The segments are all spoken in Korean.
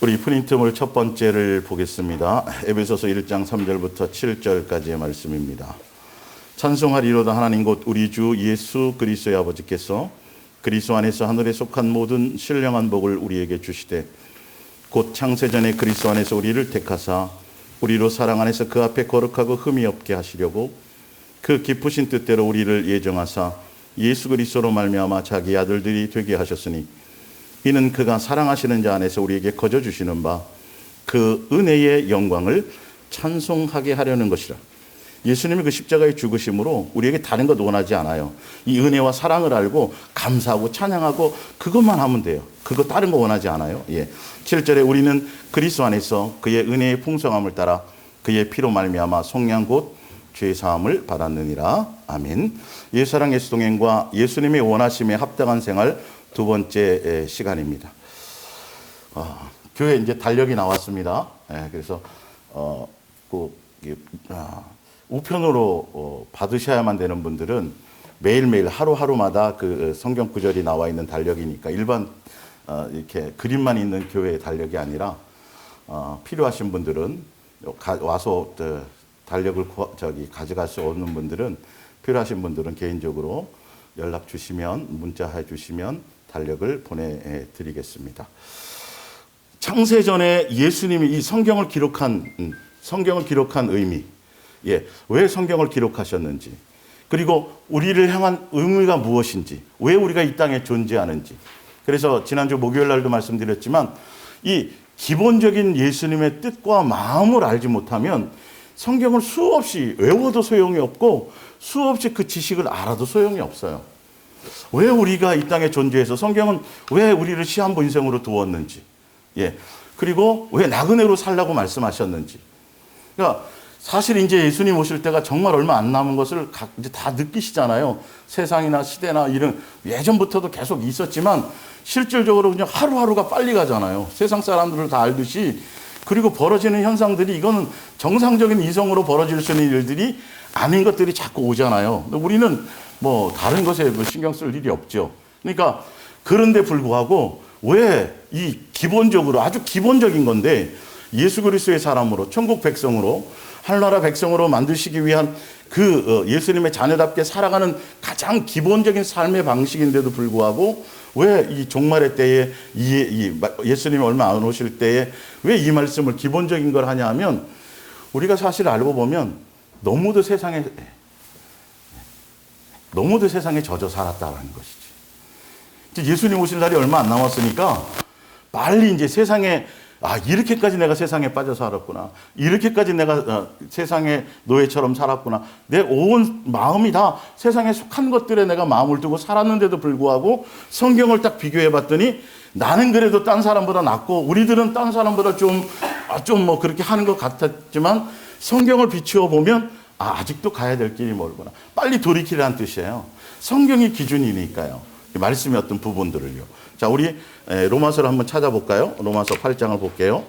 우리 프린트물 첫 번째를 보겠습니다. 에베소서 1장 3절부터 7절까지의 말씀입니다. 찬송하리로다 하나님 곧 우리 주 예수 그리스도의 아버지께서 그리스도 안에서 하늘에 속한 모든 신령한 복을 우리에게 주시되 곧 창세전에 그리스도 안에서 우리를 택하사 우리로 사랑 안에서 그 앞에 거룩하고 흠이 없게 하시려고 그 기쁘신 뜻대로 우리를 예정하사 예수 그리스도로 말미암아 자기 아들들이 되게 하셨으니 이는 그가 사랑하시는 자 안에서 우리에게 거저 주시는 바 그 은혜의 영광을 찬송하게 하려는 것이라. 예수님이 그 십자가의 죽으심으로 우리에게 다른 것 원하지 않아요. 이 은혜와 사랑을 알고 감사하고 찬양하고 그것만 하면 돼요. 그거 다른 거 원하지 않아요. 7절에 우리는 그리스도 안에서 그의 은혜의 풍성함을 따라 그의 피로 말미암아 속량 곧 죄 사함을 받았느니라. 아멘. 예수사랑 예수동행과 예수님의 원하심에 합당한 생활 두 번째 시간입니다. 교회 이제 달력이 나왔습니다. 그래서 우편으로 받으셔야만 되는 분들은 매일매일 하루하루마다 그 성경 구절이 나와 있는 달력이니까 일반 이렇게 그림만 있는 교회의 달력이 아니라 필요하신 분들은 와서 달력을 가져갈 수 없는 분들은 필요하신 분들은 개인적으로 연락 주시면 문자해 주시면 달력을 보내드리겠습니다. 창세전에 예수님이 이 성경을 기록한 의미, 왜 성경을 기록하셨는지, 그리고 우리를 향한 의미가 무엇인지, 왜 우리가 이 땅에 존재하는지. 그래서 지난주 목요일 날도 말씀드렸지만 이 기본적인 예수님의 뜻과 마음을 알지 못하면 성경을 수없이 외워도 소용이 없고 수없이 그 지식을 알아도 소용이 없어요. 왜 우리가 이 땅에 존재해서 성경은 왜 우리를 시한부 인생으로 두었는지, 그리고 왜 나그네로 살라고 말씀하셨는지. 그러니까 사실 이제 예수님 오실 때가 정말 얼마 안 남은 것을 이제 다 느끼시잖아요. 세상이나 시대나 이런 예전부터도 계속 있었지만 실질적으로 그냥 하루하루가 빨리 가잖아요. 세상 사람들을 다 알듯이. 그리고 벌어지는 현상들이 이거는 정상적인 이성으로 벌어질 수 있는 일들이 아닌 것들이 자꾸 오잖아요. 우리는 뭐 다른 것에 신경 쓸 일이 없죠. 그러니까 그런데 불구하고 왜 이 기본적으로 아주 기본적인 건데 예수 그리스도의 사람으로 천국 백성으로 하늘나라 백성으로 만드시기 위한 그 예수님의 자녀답게 살아가는 가장 기본적인 삶의 방식인데도 불구하고 왜 이 종말의 때에 예수님이 얼마 안 오실 때에 왜 이 말씀을 기본적인 걸 하냐 하면 우리가 사실 알고 보면 너무도 세상에 젖어 살았다는 것이지. 예수님 오실 날이 얼마 안 남았으니까 빨리 이제 세상에 이렇게까지 내가 세상에 빠져 살았구나. 이렇게까지 내가 세상의 노예처럼 살았구나. 내 온 마음이 다 세상에 속한 것들에 내가 마음을 두고 살았는데도 불구하고 성경을 딱 비교해 봤더니 나는 그래도 딴 사람보다 낫고 우리들은 딴 사람보다 좀 뭐 그렇게 하는 것 같았지만 성경을 비추어 보면 아직도 가야 될 길이 멀구나. 빨리 돌이키라는 뜻이에요. 성경이 기준이니까요. 말씀의 어떤 부분들을요. 자, 우리 로마서를 한번 찾아볼까요? 로마서 8장을 볼게요.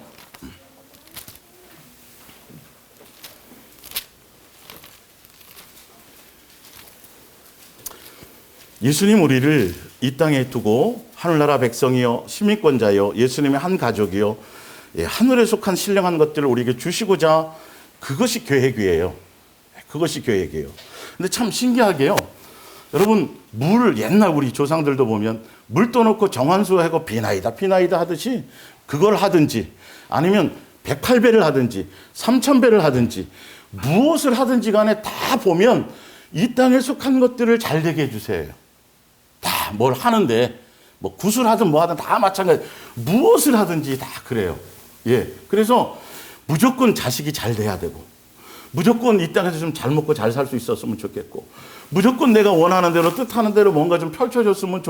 예수님 우리를 이 땅에 두고 하늘나라 백성이요 시민권자요 예수님의 한 가족이요 하늘에 속한 신령한 것들을 우리에게 주시고자 그것이 계획이에요. 그것이 계획이에요. 근데 참 신기하게요. 여러분 물을 옛날 우리 조상들도 보면 물 떠놓고 정한수하고 비나이다 하듯이 그걸 하든지 아니면 108배를 하든지 3000배를 하든지 무엇을 하든지 간에 다 보면 이 땅에 속한 것들을 잘 되게 해주세요. 다 뭘 하는데 뭐 구슬하든 뭐 하든 다 마찬가지. 무엇을 하든지 다 그래요. 그래서 무조건 자식이 잘 돼야 되고 무조건 이 땅에서 좀 잘 먹고 잘 살 수 있었으면 좋겠고 무조건 내가 원하는 대로 뜻하는 대로 뭔가 좀 펼쳐졌으면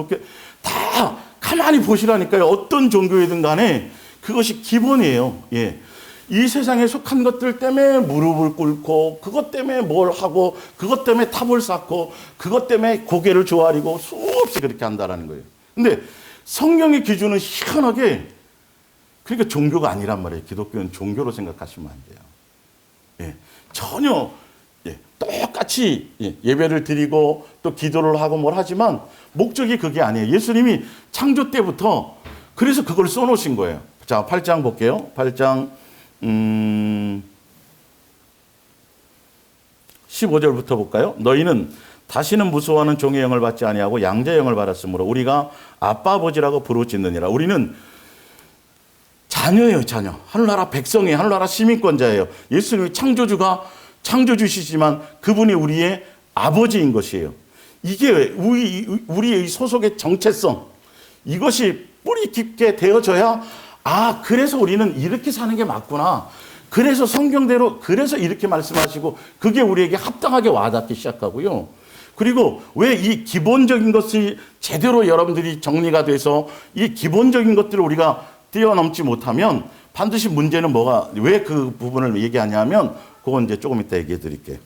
다 가만히 보시라니까요. 어떤 종교이든 간에 그것이 기본이에요. 이 세상에 속한 것들 때문에 무릎을 꿇고 그것 때문에 뭘 하고 그것 때문에 탑을 쌓고 그것 때문에 고개를 조아리고 수없이 그렇게 한다라는 거예요. 근데 성경의 기준은 희한하게 그러니까 종교가 아니란 말이에요. 기독교는 종교로 생각하시면 안 돼요. 전혀 똑같이 예배를 드리고 또 기도를 하고 뭘 하지만 목적이 그게 아니에요. 예수님이 창조 때부터 그래서 그걸 써놓으신 거예요. 자, 8장 볼게요. 8장 15절부터 볼까요? 너희는 다시는 무서워하는 종의 영을 받지 아니하고 양자의 영을 받았으므로 우리가 아빠 아버지라고 부르짖느니라. 우리는 자녀예요, 자녀. 하늘나라 백성이에요. 하늘나라 시민권자예요. 예수님이 창조주시지만 그분이 우리의 아버지인 것이에요. 이게 우리의 소속의 정체성, 이것이 뿌리 깊게 되어져야, 아, 그래서 우리는 이렇게 사는 게 맞구나. 그래서 성경대로, 그래서 이렇게 말씀하시고, 그게 우리에게 합당하게 와닿기 시작하고요. 그리고 왜 이 기본적인 것이 제대로 여러분들이 정리가 돼서 이 기본적인 것들을 우리가 뛰어넘지 못하면 반드시 문제는 왜 그 부분을 얘기하냐면, 그건 이제 조금 이따 얘기해 드릴게요.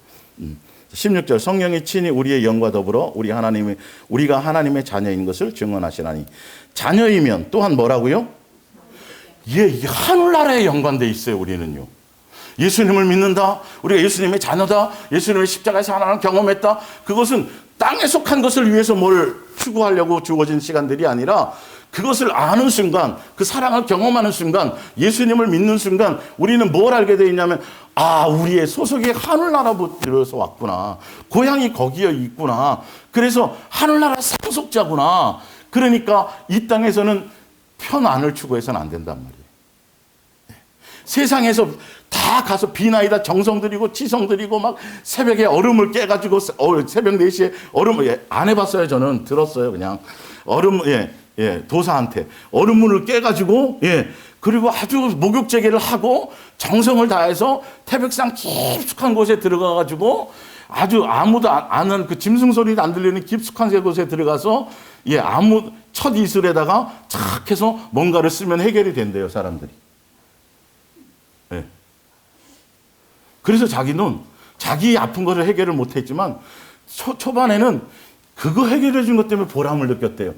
16절, 성령이 친히 우리의 영과 더불어 우리가 하나님의 자녀인 것을 증언하시나니. 자녀이면 또한 뭐라고요? 이게 하늘나라에 연관돼 있어요. 우리는요. 예수님을 믿는다. 우리가 예수님의 자녀다. 예수님의 십자가에서 하나님을 경험했다. 그것은 땅에 속한 것을 위해서 뭘 추구하려고 주어진 시간들이 아니라 그것을 아는 순간, 그 사랑을 경험하는 순간, 예수님을 믿는 순간 우리는 뭘 알게 되어 있냐면, 아, 우리의 소속이 하늘나라부터 왔구나. 고향이 거기에 있구나. 그래서 하늘나라 상속자구나. 그러니까 이 땅에서는 편안을 추구해서는 안 된단 말이에요. 세상에서 다 가서 비나이다 정성 들이고 치성 들이고 막 새벽에 얼음을 깨가지고 새벽 4시에 얼음을 안 해봤어요. 저는 들었어요. 그냥 얼음 도사한테 얼음물을 깨가지고 그리고 아주 목욕제계를 하고 정성을 다해서 태백산 깊숙한 곳에 들어가가지고 아주 아무도 아는 그 짐승 소리도 안 들리는 깊숙한 곳에 들어가서 아무 첫 이슬에다가 착 해서 뭔가를 쓰면 해결이 된대요, 사람들이. 그래서 자기는 자기 아픈 거를 해결을 못했지만 초반에는 그거 해결해 준 것 때문에 보람을 느꼈대요.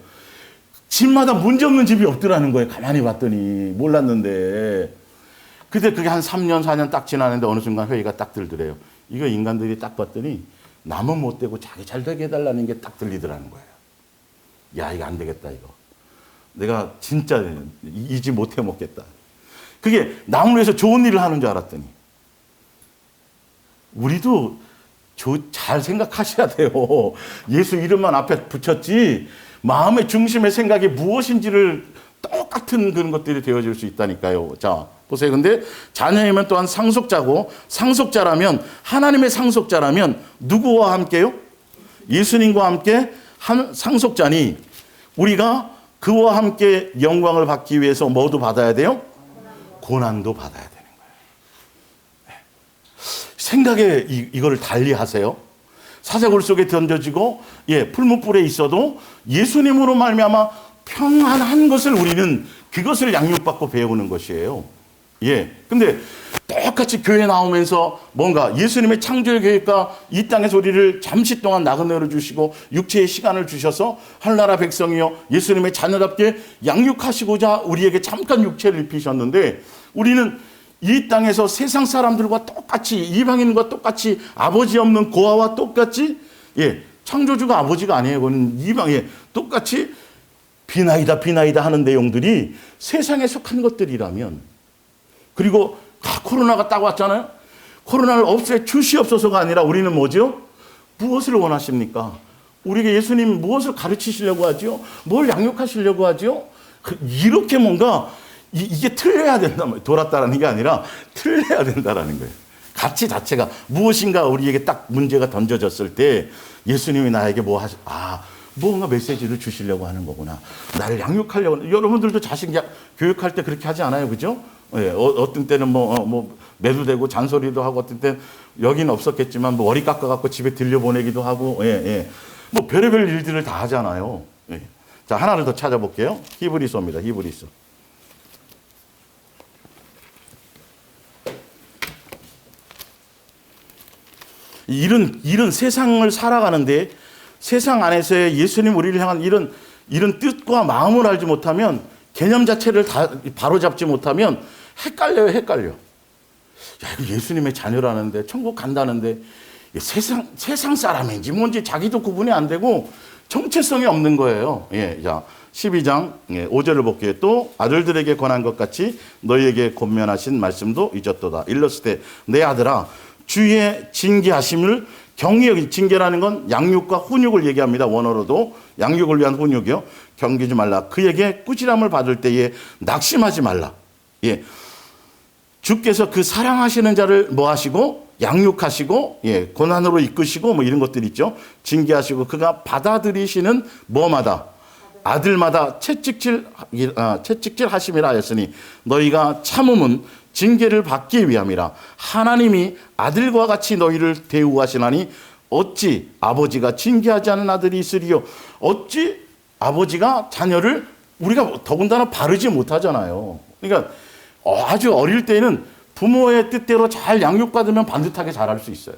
집마다 문제 없는 집이 없더라는 거예요. 가만히 봤더니 몰랐는데. 근데 그게 한 3년 4년 딱 지나는데 어느 순간 회의가 딱 들더래요. 이거 인간들이 딱 봤더니 남은 못 되고 자기 잘 되게 해달라는 게 딱 들리더라는 거예요. 야, 이거 안 되겠다, 이거. 내가 진짜 이지 못해 먹겠다. 그게 남을 위해서 좋은 일을 하는 줄 알았더니. 우리도 잘 생각하셔야 돼요. 예수 이름만 앞에 붙였지 마음의 중심의 생각이 무엇인지를 똑같은 그런 것들이 되어질 수 있다니까요. 자, 보세요. 근데 자녀이면 또한 상속자고, 상속자라면, 하나님의 상속자라면 누구와 함께요? 예수님과 함께 상속자니 우리가 그와 함께 영광을 받기 위해서 뭐도 받아야 돼요? 고난도 받아야 되는 거예요. 생각에 이거를 달리 하세요. 사자굴 속에 던져지고 풀무불에 있어도 예수님으로 말미암아 평안한 것을 우리는 그것을 양육받고 배우는 것이에요. 근데 똑같이 교회 나오면서 뭔가 예수님의 창조의 계획과 이 땅에서 우리를 잠시 동안 나그네로 주시고 육체의 시간을 주셔서 하늘나라 백성이요 예수님의 자녀답게 양육하시고자 우리에게 잠깐 육체를 입히셨는데 우리는 이 땅에서 세상 사람들과 똑같이 이방인과 똑같이 아버지 없는 고아와 똑같이 창조주가 아버지가 아니에요. 그건 똑같이 비나이다 하는 내용들이 세상에 속한 것들이라면 그리고 코로나가 딱 왔잖아요. 코로나를 없애 주시옵소서가 아니라 우리는 뭐죠? 무엇을 원하십니까? 우리에게 예수님 무엇을 가르치시려고 하죠? 뭘 양육하시려고 하죠? 이렇게 뭔가 이게 틀려야 된단 말이에요. 돌았다라는 게 아니라 틀려야 된다라는 거예요. 가치 자체가 무엇인가 우리에게 딱 문제가 던져졌을 때 예수님이 나에게 뭔가 메시지를 주시려고 하는 거구나. 나를 양육하려고. 여러분들도 자식 교육할 때 그렇게 하지 않아요? 그죠? 어떤 때는 매도 되고 잔소리도 하고 어떤 때는 여기는 없었겠지만 머리 깎아갖고 집에 들려보내기도 하고 별의별 일들을 다 하잖아요. 자, 하나를 더 찾아볼게요. 히브리서입니다. 히브리서. 이런 세상을 살아가는데 세상 안에서의 예수님 우리를 향한 이런 뜻과 마음을 알지 못하면 개념 자체를 다 바로잡지 못하면 헷갈려요. 야, 이거 예수님의 자녀라는데 천국 간다는데 세상 사람인지 뭔지 자기도 구분이 안 되고 정체성이 없는 거예요. 자, 12장 5절을 볼게요. 또 아들들에게 권한 것 같이 너희에게 권면하신 말씀도 잊었도다. 일렀을 때 내 아들아 주의 징계하심을 경히 여기, 징계라는 건 양육과 훈육을 얘기합니다. 원어로도 양육을 위한 훈육이요. 경계지 말라. 그에게 꾸지람을 받을 때에 낙심하지 말라. 예. 주께서 그 사랑하시는 자를 뭐 하시고 양육하시고, 예, 고난으로 이끄시고 뭐 이런 것들 있죠. 징계하시고 그가 받아들이시는 뭐마다 아들마다 채찍질 하심이라 하였으니 너희가 참음은 징계를 받기 위함이라. 하나님이 아들과 같이 너희를 대우하시나니 어찌 아버지가 징계하지 않은 아들이 있으리요. 어찌 아버지가 자녀를, 우리가 더군다나 바르지 못하잖아요. 그러니까 아주 어릴 때는 부모의 뜻대로 잘 양육받으면 반듯하게 잘할 수 있어요.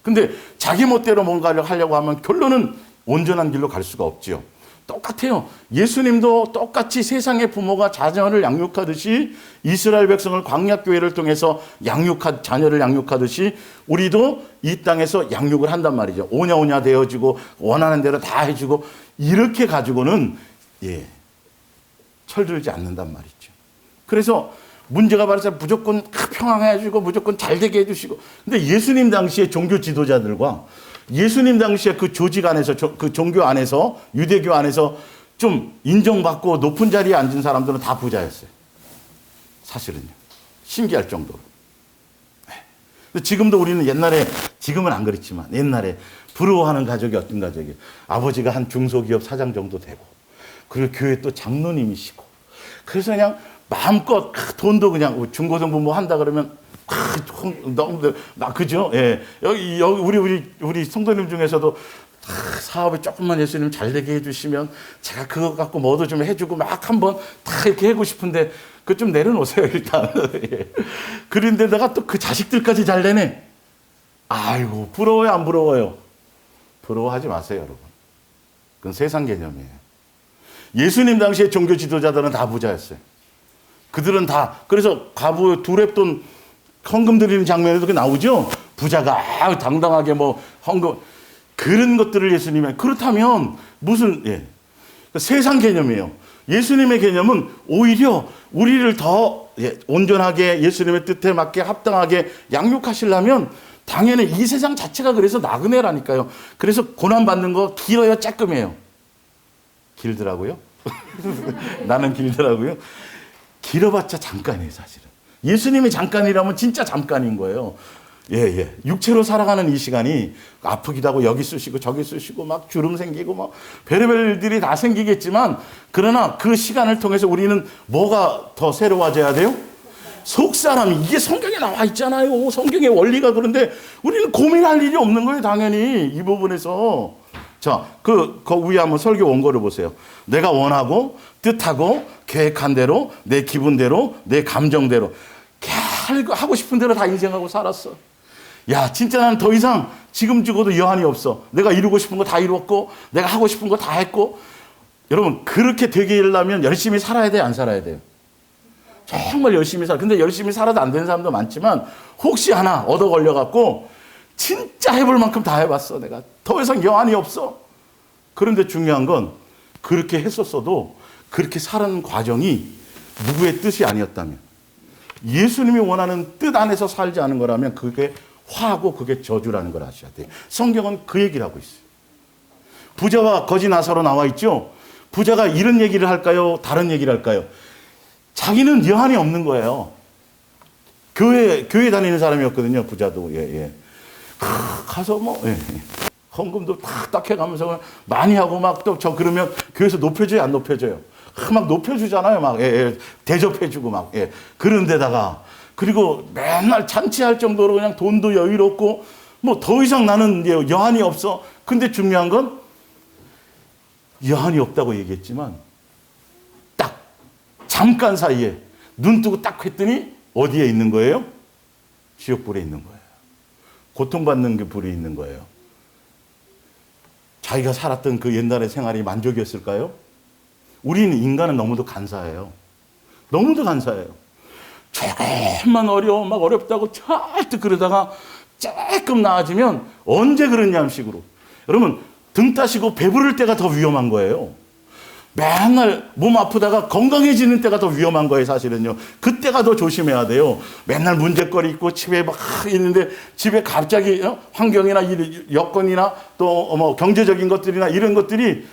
근데 자기 멋대로 뭔가를 하려고 하면 결론은 온전한 길로 갈 수가 없지요. 똑같아요. 예수님도 똑같이 세상의 부모가 자녀를 양육하듯이 이스라엘 백성을 광야교회를 통해서 자녀를 양육하듯이 우리도 이 땅에서 양육을 한단 말이죠. 오냐오냐 되어지고 원하는 대로 다 해주고 이렇게 가지고는, 예, 철들지 않는단 말이죠. 그래서 문제가 발생해서 무조건 평안해주고 무조건 잘되게 해주시고. 근데 예수님 당시의 종교 지도자들과 예수님 당시에 그 조직 안에서, 그 종교 안에서, 유대교 안에서 좀 인정받고 높은 자리에 앉은 사람들은 다 부자였어요. 사실은요. 신기할 정도로. 근데 지금도 우리는 옛날에, 지금은 안 그렇지만 옛날에 부러워하는 가족이 어떤 가족이에요. 아버지가 한 중소기업 사장 정도 되고, 그리고 교회 또 장로님이시고, 그래서 그냥 마음껏 돈도 그냥 중고등부 뭐 한다 그러면 너무 그죠? 예. 여기 우리 성도님 중에서도 사업에 조금만 예수님 잘 되게 해주시면 제가 그거 갖고 뭐도 좀 해주고 막 한번 다 이렇게 하고 싶은데 그거 좀 내려놓으세요 일단. 예. 그런데다가 또 그 자식들까지 잘 되네. 아이고 부러워요 안 부러워요? 부러워하지 마세요 여러분. 그건 세상 개념이에요. 예수님 당시에 종교 지도자들은 다 부자였어요. 그들은 다, 그래서 과부 두렙돈 헌금 드리는 장면에도 나오죠. 부자가 당당하게 뭐 헌금, 그런 것들을 예수님이, 그렇다면 무슨, 예, 세상 개념이에요. 예수님의 개념은 오히려 우리를 더, 예, 온전하게 예수님의 뜻에 맞게 합당하게 양육하시려면 당연히 이 세상 자체가 그래서 나그네라니까요. 그래서 고난받는 거 길어요 쬐끔해요? 길더라고요. 나는 길더라고요. 길어봤자 잠깐이에요 사실은. 예수님이 잠깐이라면 진짜 잠깐인 거예요. 예. 육체로 살아가는 이 시간이 아프기도 하고 여기 쑤시고 저기 쑤시고 막 주름 생기고 막 별의별 일들이 다 생기겠지만, 그러나 그 시간을 통해서 우리는 뭐가 더 새로워져야 돼요? 속사람이, 이게 성경에 나와 있잖아요. 성경의 원리가. 그런데 우리는 고민할 일이 없는 거예요 당연히 이 부분에서. 자, 그 위에 한번 설교 원고를 보세요. 내가 원하고 뜻하고 계획한 대로 내 기분대로 내 감정대로 하고 싶은 대로 다 인생하고 살았어. 야, 진짜 나는 더 이상 지금 죽어도 여한이 없어. 내가 이루고 싶은 거 다 이루었고 내가 하고 싶은 거 다 했고. 여러분, 그렇게 되게 하려면 열심히 살아야 돼요 안 살아야 돼요? 정말 열심히 살아. 근데 열심히 살아도 안 되는 사람도 많지만 혹시 하나 얻어 걸려갖고 진짜 해볼 만큼 다 해봤어. 내가 더 이상 여한이 없어. 그런데 중요한 건 그렇게 했었어도 그렇게 사는 과정이 누구의 뜻이 아니었다면, 예수님이 원하는 뜻 안에서 살지 않은 거라면 그게 화하고 그게 저주라는 걸 아셔야 돼요. 성경은 그 얘기를 하고 있어요. 부자와 거지 나사로 나와 있죠. 부자가 이런 얘기를 할까요? 다른 얘기를 할까요? 자기는 여한이 없는 거예요. 교회 다니는 사람이었거든요. 부자도. 예. 가서 뭐, 예. 헌금도 딱 해가면서 많이 하고 막 또 그러면 교회에서 높여줘요 안 높여줘요? 막 높여주잖아요. 막, 예. 대접해주고 막, 예. 그런 데다가, 그리고 맨날 잔치할 정도로 그냥 돈도 여유롭고 뭐 더 이상 나는 여한이 없어. 근데 중요한 건 여한이 없다고 얘기했지만 딱 잠깐 사이에 눈 뜨고 딱 했더니 어디에 있는 거예요? 지옥불에 있는 거예요. 고통받는 그 불이 있는 거예요. 자기가 살았던 그 옛날의 생활이 만족이었을까요? 우리는 인간은 너무도 간사해요. 너무도 간사해요. 조금만 막 어렵다고 절대 그러다가 조금 나아지면 언제 그러냐는 식으로. 여러분, 등 따시고 배부를 때가 더 위험한 거예요. 맨날 몸 아프다가 건강해지는 때가 더 위험한 거예요, 사실은요. 그때가 더 조심해야 돼요. 맨날 문제거리 있고 집에 막 있는데 집에 갑자기 환경이나 여건이나 또 뭐 경제적인 것들이나 이런 것들이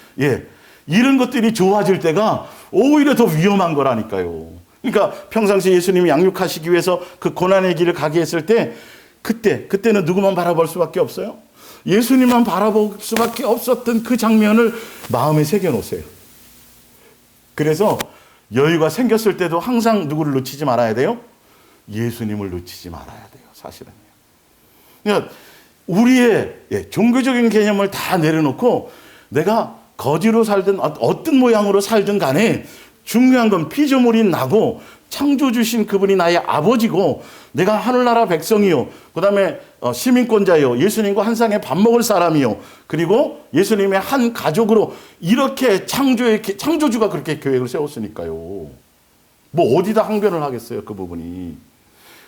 이런 것들이 좋아질 때가 오히려 더 위험한 거라니까요. 그러니까 평상시 예수님이 양육하시기 위해서 그 고난의 길을 가게 했을 때 그때는 누구만 바라볼 수밖에 없어요? 예수님만 바라볼 수밖에 없었던 그 장면을 마음에 새겨 놓으세요. 그래서 여유가 생겼을 때도 항상 누구를 놓치지 말아야 돼요? 예수님을 놓치지 말아야 돼요, 사실은요. 그러니까 우리의 종교적인 개념을 다 내려놓고 내가 거지로 살든 어떤 모양으로 살든 간에 중요한 건 피조물인 나고 창조 주신 그분이 나의 아버지고 내가 하늘나라 백성이요. 그 다음에 시민권자요. 예수님과 한 상에 밥 먹을 사람이요. 그리고 예수님의 한 가족으로 이렇게 창조주가 그렇게 계획을 세웠으니까요. 뭐 어디다 항변을 하겠어요, 그 부분이.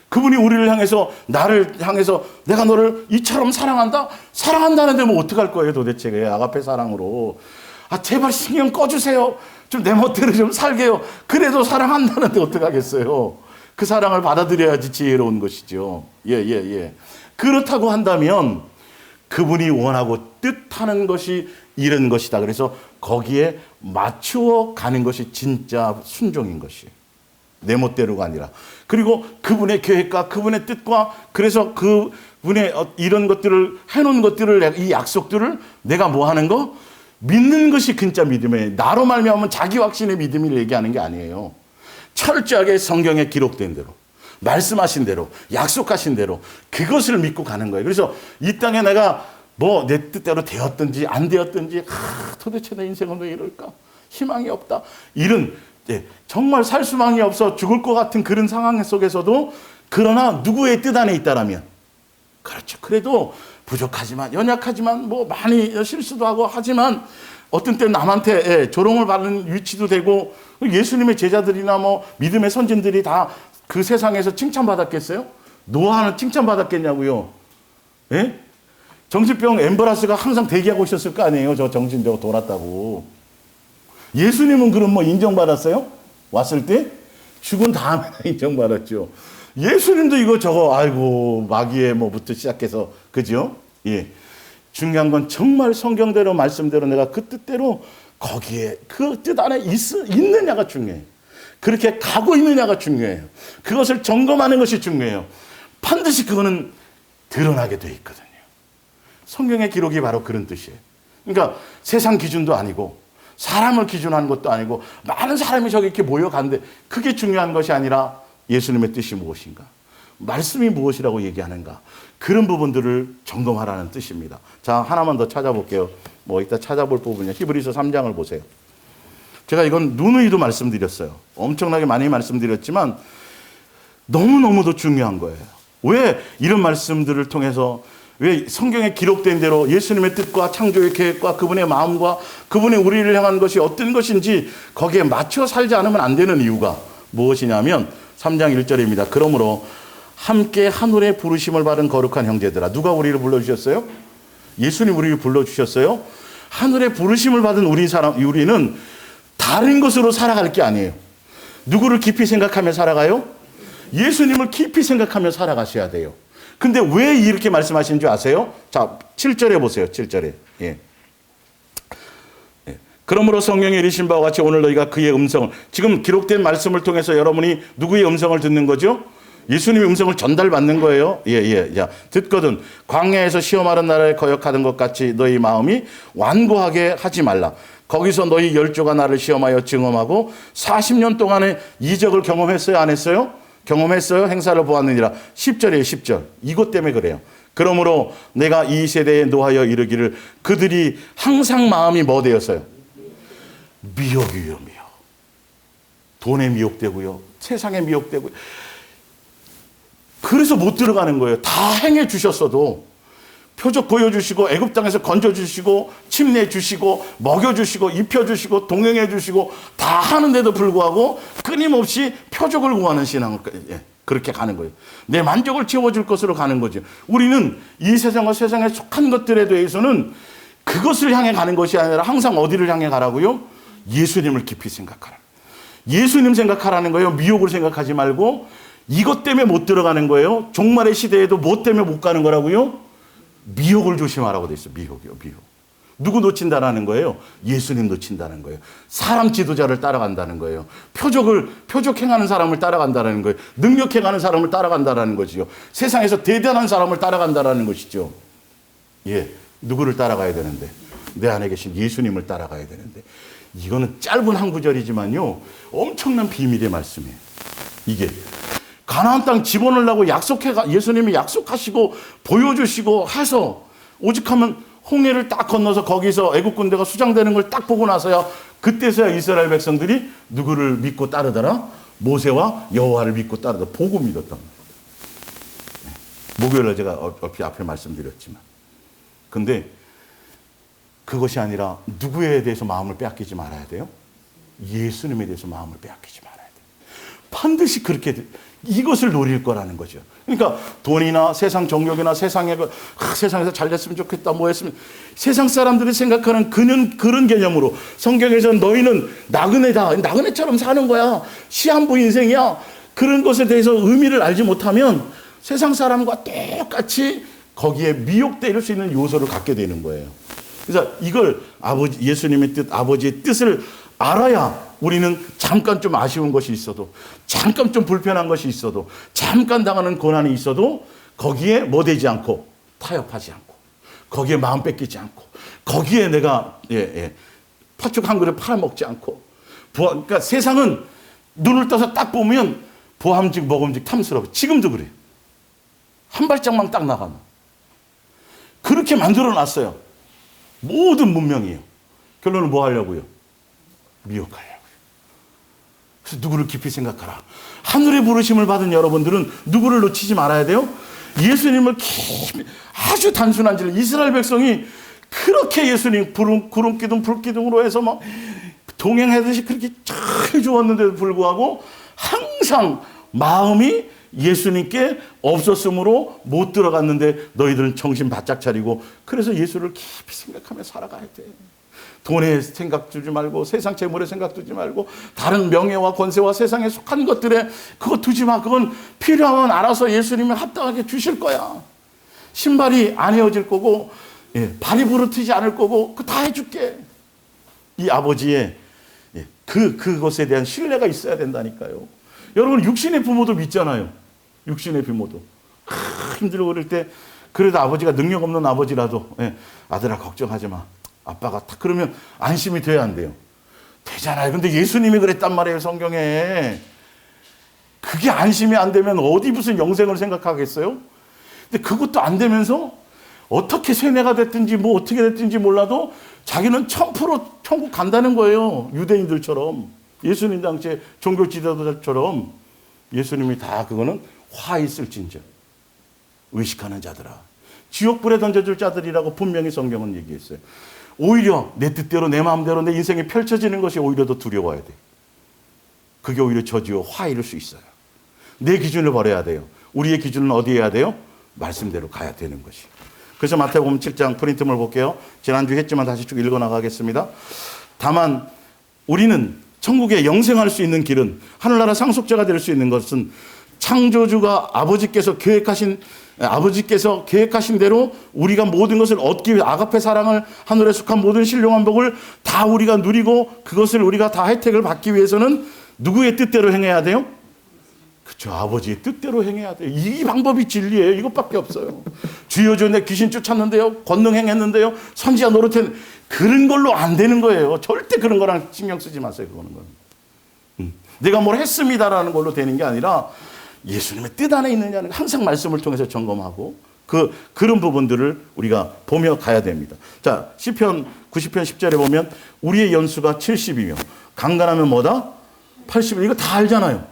그분이 우리를 향해서 나를 향해서 내가 너를 이처럼 사랑한다? 사랑한다는데 뭐 어떡할 거예요 도대체 아가페 사랑으로. 제발 신경 꺼주세요. 좀 내 멋대로 좀 살게요. 그래도 사랑한다는데 어떡하겠어요. 그 사랑을 받아들여야지 지혜로운 것이죠. 그렇다고 한다면 그분이 원하고 뜻하는 것이 이런 것이다. 그래서 거기에 맞추어 가는 것이 진짜 순종인 것이에요. 내 멋대로가 아니라. 그리고 그분의 계획과 그분의 뜻과 그래서 그분의 이런 것들을 해놓은 것들을 이 약속들을 내가 뭐 하는 거? 믿는 것이 진짜 믿음이에요. 나로 말미암은 자기 확신의 믿음을 얘기하는 게 아니에요. 철저하게 성경에 기록된 대로 말씀하신 대로 약속하신 대로 그것을 믿고 가는 거예요. 그래서 이 땅에 내가 뭐 내 뜻대로 되었든지 안 되었든지 도대체 내 인생은 왜 이럴까? 희망이 없다. 이런 정말 살 수망이 없어 죽을 것 같은 그런 상황 속에서도 그러나 누구의 뜻 안에 있다라면 그렇죠. 그래도 부족하지만 연약하지만 뭐 많이 실수도 하고 하지만 어떤 때는 남한테 조롱을 받는 위치도 되고 예수님의 제자들이나 뭐 믿음의 선진들이 다 그 세상에서 칭찬받았겠어요? 노아는 칭찬받았겠냐고요. 예? 정신병 엠버라스가 항상 대기하고 있었을 거 아니에요. 저 정신병 돌았다고. 예수님은 그럼 뭐 인정받았어요? 왔을 때? 죽은 다음에 인정받았죠. 예수님도 이거 저거 아이고 마귀의 뭐부터 시작해서 그죠? 중요한 건 정말 성경대로 말씀대로 내가 그 뜻대로 거기에 그 뜻 안에 있느냐가 중요해요. 그렇게 가고 있느냐가 중요해요. 그것을 점검하는 것이 중요해요. 반드시 그거는 드러나게 돼 있거든요. 성경의 기록이 바로 그런 뜻이에요. 그러니까 세상 기준도 아니고 사람을 기준하는 것도 아니고 많은 사람이 저기 이렇게 모여가는데 그게 중요한 것이 아니라 예수님의 뜻이 무엇인가? 말씀이 무엇이라고 얘기하는가? 그런 부분들을 점검하라는 뜻입니다. 자, 하나만 더 찾아볼게요. 뭐 이따 찾아볼 부분이요. 히브리서 3장을 보세요. 제가 이건 누누이도 말씀드렸어요. 엄청나게 많이 말씀드렸지만 너무너무도 중요한 거예요. 왜 이런 말씀들을 통해서 왜 성경에 기록된 대로 예수님의 뜻과 창조의 계획과 그분의 마음과 그분의 우리를 향한 것이 어떤 것인지 거기에 맞춰 살지 않으면 안 되는 이유가 무엇이냐면 3장 1절입니다. 그러므로 함께 하늘의 부르심을 받은 거룩한 형제들아. 누가 우리를 불러주셨어요? 예수님 우리를 불러주셨어요. 하늘의 부르심을 받은 우리는 다른 것으로 살아갈 게 아니에요. 누구를 깊이 생각하며 살아가요? 예수님을 깊이 생각하며 살아가셔야 돼요. 근데 왜 이렇게 말씀하신 줄 아세요? 자, 7절에 보세요. 7절에. 그러므로 성경에 이르신 바와 같이 오늘 너희가 그의 음성을, 지금 기록된 말씀을 통해서 여러분이 누구의 음성을 듣는 거죠? 예수님의 음성을 전달받는 거예요. 자, 듣거든 광야에서 시험하는 나라에 거역하던 것 같이 너희 마음이 완고하게 하지 말라. 거기서 너희 열조가 나를 시험하여 증험하고 40년 동안의 이적을 경험했어요? 안 했어요? 경험했어요? 행사를 보았느니라. 10절이에요. 10절. 이것 때문에 그래요. 그러므로 내가 이 세대에 노하여 이르기를 그들이 항상 마음이 뭐 되었어요? 미혹이요. 돈에 미혹되고요. 세상에 미혹되고요. 그래서 못 들어가는 거예요. 다 행해 주셨어도 표적 보여주시고 애굽 땅에서 건져주시고 침내주시고 먹여주시고 입혀주시고 동행해주시고 다 하는데도 불구하고 끊임없이 표적을 구하는 신앙을 그렇게 가는 거예요. 내 만족을 채워줄 것으로 가는 거죠. 우리는 이 세상과 세상에 속한 것들에 대해서는 그것을 향해 가는 것이 아니라 항상 어디를 향해 가라고요? 예수님을 깊이 생각하라. 예수님 생각하라는 거예요. 미혹을 생각하지 말고 이것 때문에 못 들어가는 거예요. 종말의 시대에도 뭐 때문에 못 가는 거라고요? 미혹을 조심하라고 돼 있어요. 미혹이요, 미혹. 누구 놓친다라는 거예요? 예수님 놓친다는 거예요. 사람 지도자를 따라간다는 거예요. 표적 행하는 사람을 따라간다는 거예요. 능력 행하는 사람을 따라간다는 거지요. 세상에서 대단한 사람을 따라간다는 것이죠. 예, 누구를 따라가야 되는데? 내 안에 계신 예수님을 따라가야 되는데. 이거는 짧은 한 구절이지만요, 엄청난 비밀의 말씀이에요. 이게 가나안 땅 집어넣으려고 예수님이 약속하시고 보여주시고 해서 오직하면 홍해를 딱 건너서 거기서 애국 군대가 수장되는 걸 딱 보고 나서야 그때서야 이스라엘 백성들이 누구를 믿고 따르더라? 모세와 여호와를 믿고 따르더라. 보고 믿었단 말이에요. 목요일에 제가 앞에 말씀드렸지만, 근데 그것이 아니라 누구에 대해서 마음을 빼앗기지 말아야 돼요? 예수님에 대해서 마음을 빼앗기지 말아야 돼요. 반드시 그렇게 이것을 노릴 거라는 거죠. 그러니까 돈이나 세상 정욕이나 세상에서 잘 됐으면 좋겠다, 뭐 했으면, 세상 사람들이 생각하는 그런 개념으로 성경에서 너희는 나그네다, 나그네처럼 사는 거야, 시한부 인생이야, 그런 것에 대해서 의미를 알지 못하면 세상 사람과 똑같이 거기에 미혹될 수 있는 요소를 갖게 되는 거예요. 그래서 이걸 예수님의 뜻, 아버지의 뜻을 알아야 우리는 잠깐 좀 아쉬운 것이 있어도, 잠깐 좀 불편한 것이 있어도, 잠깐 당하는 고난이 있어도 거기에 뭐 되지 않고, 타협하지 않고, 거기에 마음 뺏기지 않고, 거기에 내가 팥죽 한 그릇 팔아먹지 않고, 그러니까 세상은 눈을 떠서 딱 보면 보함직 먹음직 탐스러워. 지금도 그래요. 한 발짝만 딱 나가면 그렇게 만들어 놨어요. 모든 문명이에요. 결론은 뭐 하려고요? 미혹하려고요. 그래서 누구를 깊이 생각하라. 하늘의 부르심을 받은 여러분들은 누구를 놓치지 말아야 돼요? 예수님을 깊이, 아주 단순한 질, 이스라엘 백성이 그렇게 예수님 구름 기둥 불 기둥으로 해서 막 동행하듯이 그렇게 잘 좋았는데도 불구하고 항상 마음이 예수님께 없었으므로 못 들어갔는데 너희들은 정신 바짝 차리고, 그래서 예수를 깊이 생각하며 살아가야 돼. 돈에 생각 두지 말고, 세상 재물에 생각 두지 말고, 다른 명예와 권세와 세상에 속한 것들에 그거 두지 마. 그건 필요하면 알아서 예수님이 합당하게 주실 거야. 신발이 안 헤어질 거고, 발이 부르트지 않을 거고, 그거 다 해줄게. 이 아버지의 그것에 대한 신뢰가 있어야 된다니까요. 여러분, 육신의 부모도 믿잖아요. 육신의 부모도 힘들고 그럴 때, 그래도 아버지가 능력 없는 아버지라도, 아들아 걱정하지 마, 아빠가 딱 그러면 안심이 돼야 안 돼요? 되잖아요. 근데 예수님이 그랬단 말이에요, 성경에. 그게 안심이 안 되면 어디 무슨 영생을 생각하겠어요? 근데 그것도 안 되면서 어떻게 세뇌가 됐든지 뭐 어떻게 됐든지 몰라도 자기는 1000% 천국 간다는 거예요. 유대인들처럼, 예수님 당시에 종교 지도자처럼. 예수님이 다 그거는 화 있을진저 의식하는 자들아, 지옥불에 던져줄 자들이라고 분명히 성경은 얘기했어요. 오히려 내 뜻대로 내 마음대로 내 인생이 펼쳐지는 것이 오히려 더 두려워야 돼. 그게 오히려 저지요 화이를 수 있어요. 내 기준을 버려야 돼요. 우리의 기준은 어디 해야 돼요? 말씀대로 가야 되는 것이. 그래서 마태복음 7장 프린트물 볼게요. 지난주 했지만 다시 쭉 읽어나가겠습니다. 다만 우리는 천국에 영생할 수 있는 길은, 하늘나라 상속자가 될 수 있는 것은 창조주가 아버지께서 계획하신 대로 우리가 모든 것을 얻기 위해, 아가페 사랑을, 하늘에 속한 모든 신령한 복을 다 우리가 누리고 그것을 우리가 다 혜택을 받기 위해서는 누구의 뜻대로 행해야 돼요? 그렇죠. 아버지의 뜻대로 행해야 돼요. 이 방법이 진리예요. 이것밖에 없어요. 주여 주여 내 귀신 쫓았는데요, 권능 행했는데요, 선지자 노릇했, 그런 걸로 안 되는 거예요. 절대 그런 거랑 신경 쓰지 마세요. 그거는 내가 뭘 했습니다라는 걸로 되는 게 아니라 예수님의 뜻 안에 있느냐는 항상 말씀을 통해서 점검하고, 그런 부분들을 우리가 보며 가야 됩니다. 자, 시편 90편 10절에 보면 우리의 연수가 70이며 강간하면 뭐다? 80. 이거 다 알잖아요.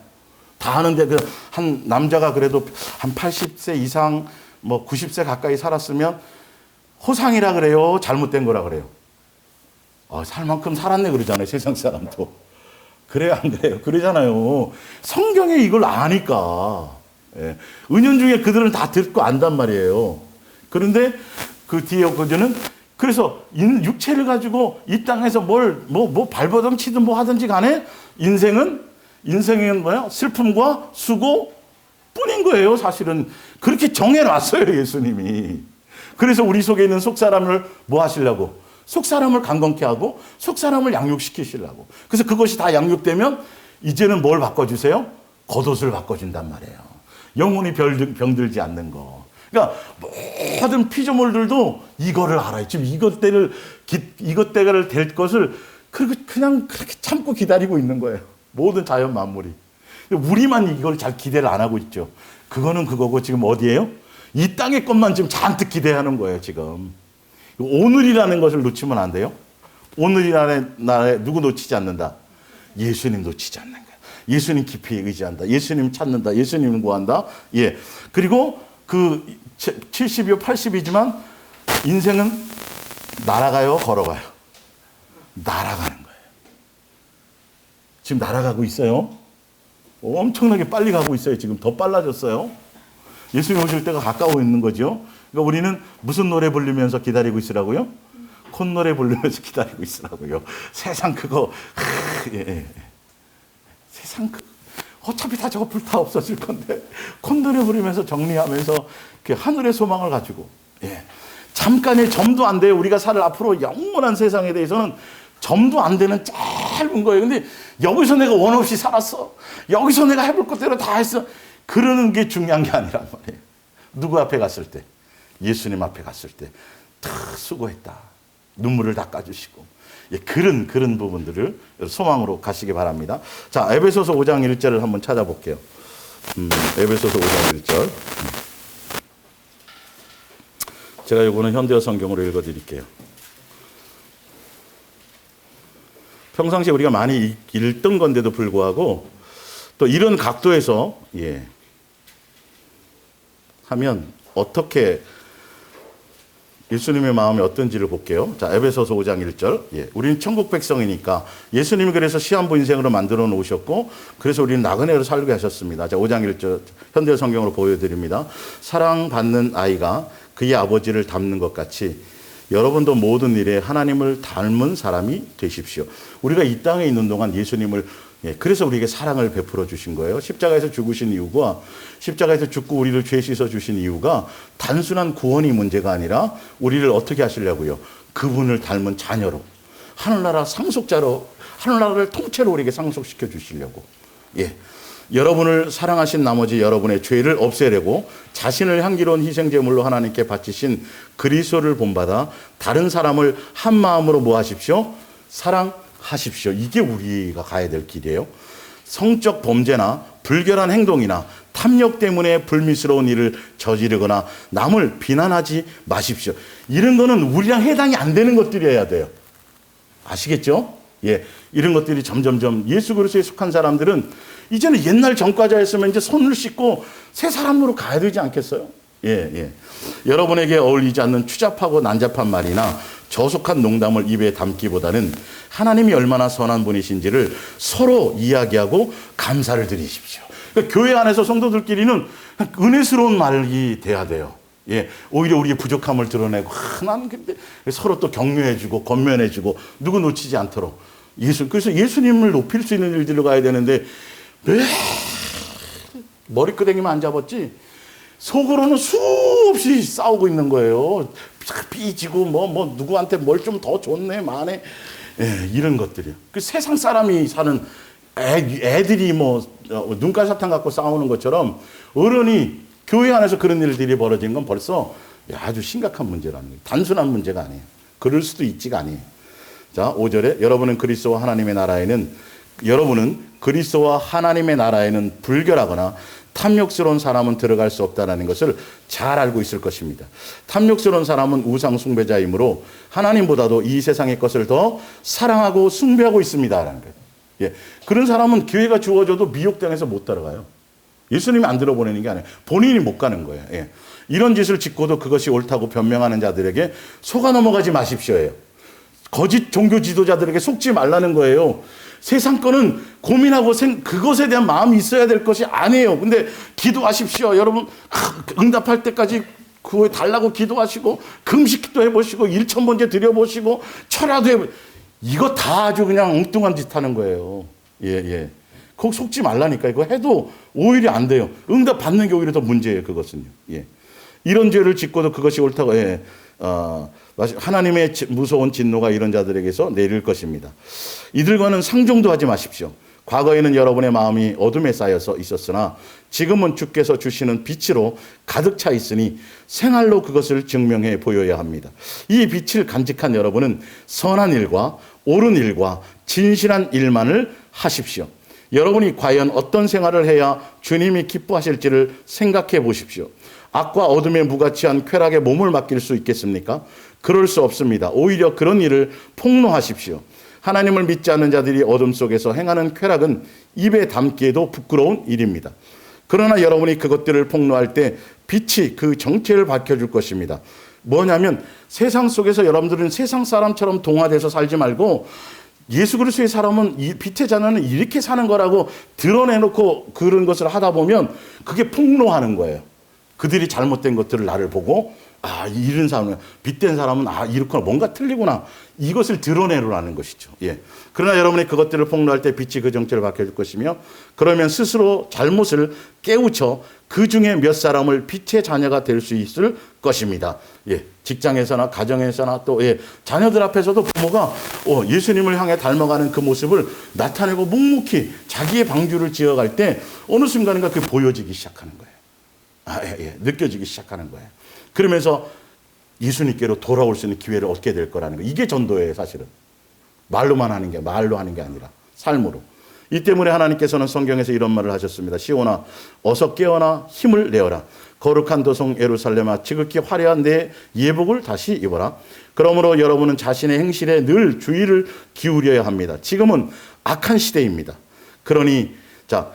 다 아는데 한 남자가 그래도 한 80세 이상 뭐 90세 가까이 살았으면 호상이라 그래요? 잘못된 거라 그래요? 살 만큼 살았네 그러잖아요. 세상 사람도. 그래요, 안 그래요? 그러잖아요. 성경에 이걸 아니까. 은연중에 그들은 다 듣고 안단 말이에요. 그런데 그 뒤에 그저는 그래서 육체를 가지고 이 땅에서 뭐 발버둥 치든 뭐 하든지 간에 인생은 뭐야? 슬픔과 수고 뿐인 거예요, 사실은. 그렇게 정해놨어요, 예수님이. 그래서 우리 속에 있는 속사람을 뭐 하시려고? 속사람을 강건케 하고 속사람을 양육시키시려고. 그래서 그것이 다 양육되면 이제는 뭘 바꿔주세요? 겉옷을 바꿔준단 말이에요. 영혼이 병들지 않는 거. 그러니까 모든 피조물들도 이거를 알아요. 지금 이것대를 될 것을 그냥 그렇게 참고 기다리고 있는 거예요. 모든 자연 만물이. 우리만 이걸 잘 기대를 안 하고 있죠. 그거는 그거고 지금 어디예요? 이 땅의 것만 지금 잔뜩 기대하는 거예요, 지금. 오늘이라는 것을 놓치면 안 돼요. 오늘이라는 날에 누구 놓치지 않는다? 예수님 놓치지 않는 거예요. 예수님 깊이 의지한다. 예수님 찾는다. 예수님을 구한다. 예. 그리고 그 70이요, 80이지만 인생은 날아가요, 걸어가요? 날아가는 거예요. 지금 날아가고 있어요. 엄청나게 빨리 가고 있어요. 지금 더 빨라졌어요. 예수님 오실 때가 가까워 있는 거죠. 그러니까 우리는 무슨 노래 부르면서 기다리고 있으라고요? 콧노래 부르면서 기다리고 있으라고요. 세상 그거 예. 세상 어차피 다 저거 불타 없어질 건데 콧노래 부르면서 정리하면서 하늘의 소망을 가지고 잠깐의 점도 안 돼요. 우리가 살 앞으로 영원한 세상에 대해서는 점도 안 되는 짧은 거예요. 근데 여기서 내가 원 없이 살았어. 여기서 내가 해볼 것대로 다 했어. 그러는 게 중요한 게 아니란 말이에요. 누구 앞에 갔을 때? 예수님 앞에 갔을 때 다 수고했다. 눈물을 닦아주시고 그런 부분들을 소망으로 가시기 바랍니다. 자, 에베소서 5장 1절을 한번 찾아볼게요. 에베소서 5장 1절. 제가 이거는 현대어 성경으로 읽어드릴게요. 평상시에 우리가 많이 읽던 건데도 불구하고 또 이런 각도에서 하면 어떻게 예수님의 마음이 어떤지를 볼게요. 자, 에베소서 5장 1절. 우리는 천국 백성이니까 예수님이 그래서 시한부 인생으로 만들어 놓으셨고 그래서 우리는 나그네로 살게 하셨습니다. 자, 5장 1절 현대 성경으로 보여드립니다. 사랑받는 아이가 그의 아버지를 닮는 것 같이 여러분도 모든 일에 하나님을 닮은 사람이 되십시오. 우리가 이 땅에 있는 동안 예수님을 그래서 우리에게 사랑을 베풀어 주신 거예요. 십자가에서 죽으신 이유가 십자가에서 죽고 우리를 죄 씻어 주신 이유가 단순한 구원이 문제가 아니라 우리를 어떻게 하시려고요? 그분을 닮은 자녀로 하늘나라 상속자로 하늘나라를 통째로 우리에게 상속시켜 주시려고. 여러분을 사랑하신 나머지 여러분의 죄를 없애려고 자신을 향기로운 희생제물로 하나님께 바치신 그리스도를 본받아 다른 사람을 한 마음으로 뭐 하십시오? 사랑하십시오. 이게 우리가 가야 될 길이에요. 성적 범죄나 불결한 행동이나 탐욕 때문에 불미스러운 일을 저지르거나 남을 비난하지 마십시오. 이런 거는 우리랑 해당이 안 되는 것들이어야 돼요. 아시겠죠? 이런 것들이 점점점 예수 그리스도에 속한 사람들은 이제는 옛날 전과자였으면 이제 손을 씻고 새 사람으로 가야 되지 않겠어요? 여러분에게 어울리지 않는 추잡하고 난잡한 말이나 저속한 농담을 입에 담기보다는 하나님이 얼마나 선한 분이신지를 서로 이야기하고 감사를 드리십시오. 그러니까 교회 안에서 성도들끼리는 은혜스러운 말이 돼야 돼요. 오히려 우리의 부족함을 드러내고 나는 근데 서로 또 격려해주고 건면해주고 누구 놓치지 않도록 그래서 예수님을 높일 수 있는 일들로 가야 되는데 머리끄댕이만 안 잡았지 속으로는 수없이 싸우고 있는 거예요. 삐지고 뭐 누구한테 뭘 좀 더 줬네 마네 이런 것들이요. 그 세상 사람이 사는 애들이 뭐 눈깔사탕 갖고 싸우는 것처럼 어른이 교회 안에서 그런 일들이 벌어진 건 벌써 아주 심각한 문제라는 거예요. 단순한 문제가 아니에요. 그럴 수도 있지가 아니에요. 자, 5절에 여러분은 그리스도와 하나님의 나라에는 불결하거나 탐욕스러운 사람은 들어갈 수 없다는 것을 잘 알고 있을 것입니다. 탐욕스러운 사람은 우상 숭배자이므로 하나님보다도 이 세상의 것을 더 사랑하고 숭배하고 있습니다라는 거예요. 그런 사람은 기회가 주어져도 미혹당해서 못 따라가요. 예수님이 안 들어보내는 게 아니에요. 본인이 못 가는 거예요. 이런 짓을 짓고도 그것이 옳다고 변명하는 자들에게 속아 넘어가지 마십시오예요. 거짓 종교 지도자들에게 속지 말라는 거예요. 세상 거는 고민하고 그것에 대한 마음이 있어야 될 것이 아니에요. 근데 기도하십시오. 여러분 응답할 때까지 그거 달라고 기도하시고 금식도 해보시고 일천번제 드려보시고 철야도 해보 이거 다 아주 그냥 엉뚱한 짓 하는 거예요. 예. 거기 속지 말라니까. 이거 해도 오히려 안 돼요. 응답 받는 게 오히려 더 문제예요. 그것은요. 예. 이런 죄를 짓고도 그것이 옳다고 하나님의 무서운 진노가 이런 자들에게서 내릴 것입니다. 이들과는 상종도 하지 마십시오. 과거에는 여러분의 마음이 어둠에 쌓여서 있었으나 지금은 주께서 주시는 빛으로 가득 차 있으니 생활로 그것을 증명해 보여야 합니다. 이 빛을 간직한 여러분은 선한 일과 옳은 일과 진실한 일만을 하십시오. 여러분이 과연 어떤 생활을 해야 주님이 기뻐하실지를 생각해 보십시오. 악과 어둠에 무가치한 쾌락에 몸을 맡길 수 있겠습니까? 그럴 수 없습니다. 오히려 그런 일을 폭로하십시오. 하나님을 믿지 않는 자들이 어둠 속에서 행하는 쾌락은 입에 담기에도 부끄러운 일입니다. 그러나 여러분이 그것들을 폭로할 때 빛이 그 정체를 밝혀줄 것입니다. 뭐냐면 세상 속에서 여러분들은 세상 사람처럼 동화돼서 살지 말고 예수 그리스도의 사람은 이 빛의 자녀는 이렇게 사는 거라고 드러내놓고 그런 것을 하다 보면 그게 폭로하는 거예요. 그들이 잘못된 것들을 나를 보고 이런 사람은 빛된 사람은 이렇구나 뭔가 틀리구나 이것을 드러내라는 것이죠. 예. 그러나 여러분이 그것들을 폭로할 때 빛이 그 정체를 밝혀줄 것이며 그러면 스스로 잘못을 깨우쳐 그 중에 몇 사람을 빛의 자녀가 될 수 있을 것입니다. 예. 직장에서나 가정에서나 또 자녀들 앞에서도 부모가 예수님을 향해 닮아가는 그 모습을 나타내고 묵묵히 자기의 방주를 지어갈 때 어느 순간인가 그게 보여지기 시작하는 거예요. 느껴지기 시작하는 거예요. 그러면서 예수님께로 돌아올 수 있는 기회를 얻게 될 거라는 거. 이게 전도예요, 사실은. 말로 하는 게 아니라 삶으로. 이 때문에 하나님께서는 성경에서 이런 말을 하셨습니다. 시온아, 어서 깨어나 힘을 내어라. 거룩한 도성 예루살렘아, 지극히 화려한 내 예복을 다시 입어라. 그러므로 여러분은 자신의 행실에 늘 주의를 기울여야 합니다. 지금은 악한 시대입니다. 그러니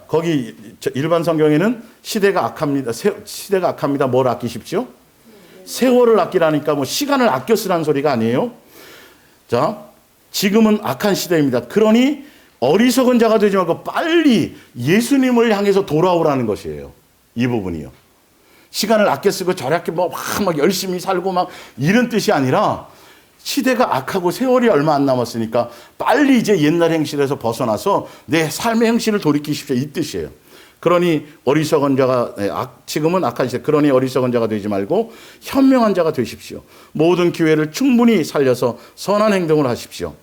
거기 일반 성경에는 시대가 악합니다. 뭘 아끼십시오? 세월을 아끼라니까 시간을 아껴 쓰라는 소리가 아니에요. 지금은 악한 시대입니다. 그러니 어리석은 자가 되지 말고 빨리 예수님을 향해서 돌아오라는 것이에요. 이 부분이요. 시간을 아껴 쓰고 저렇게 막 열심히 살고 이런 뜻이 아니라 시대가 악하고 세월이 얼마 안 남았으니까 빨리 이제 옛날 행실에서 벗어나서 내 삶의 행실을 돌이키십시오. 이 뜻이에요. 그러니 어리석은 자가 지금은 악한 시대. 그러니 어리석은 자가 되지 말고 현명한 자가 되십시오. 모든 기회를 충분히 살려서 선한 행동을 하십시오.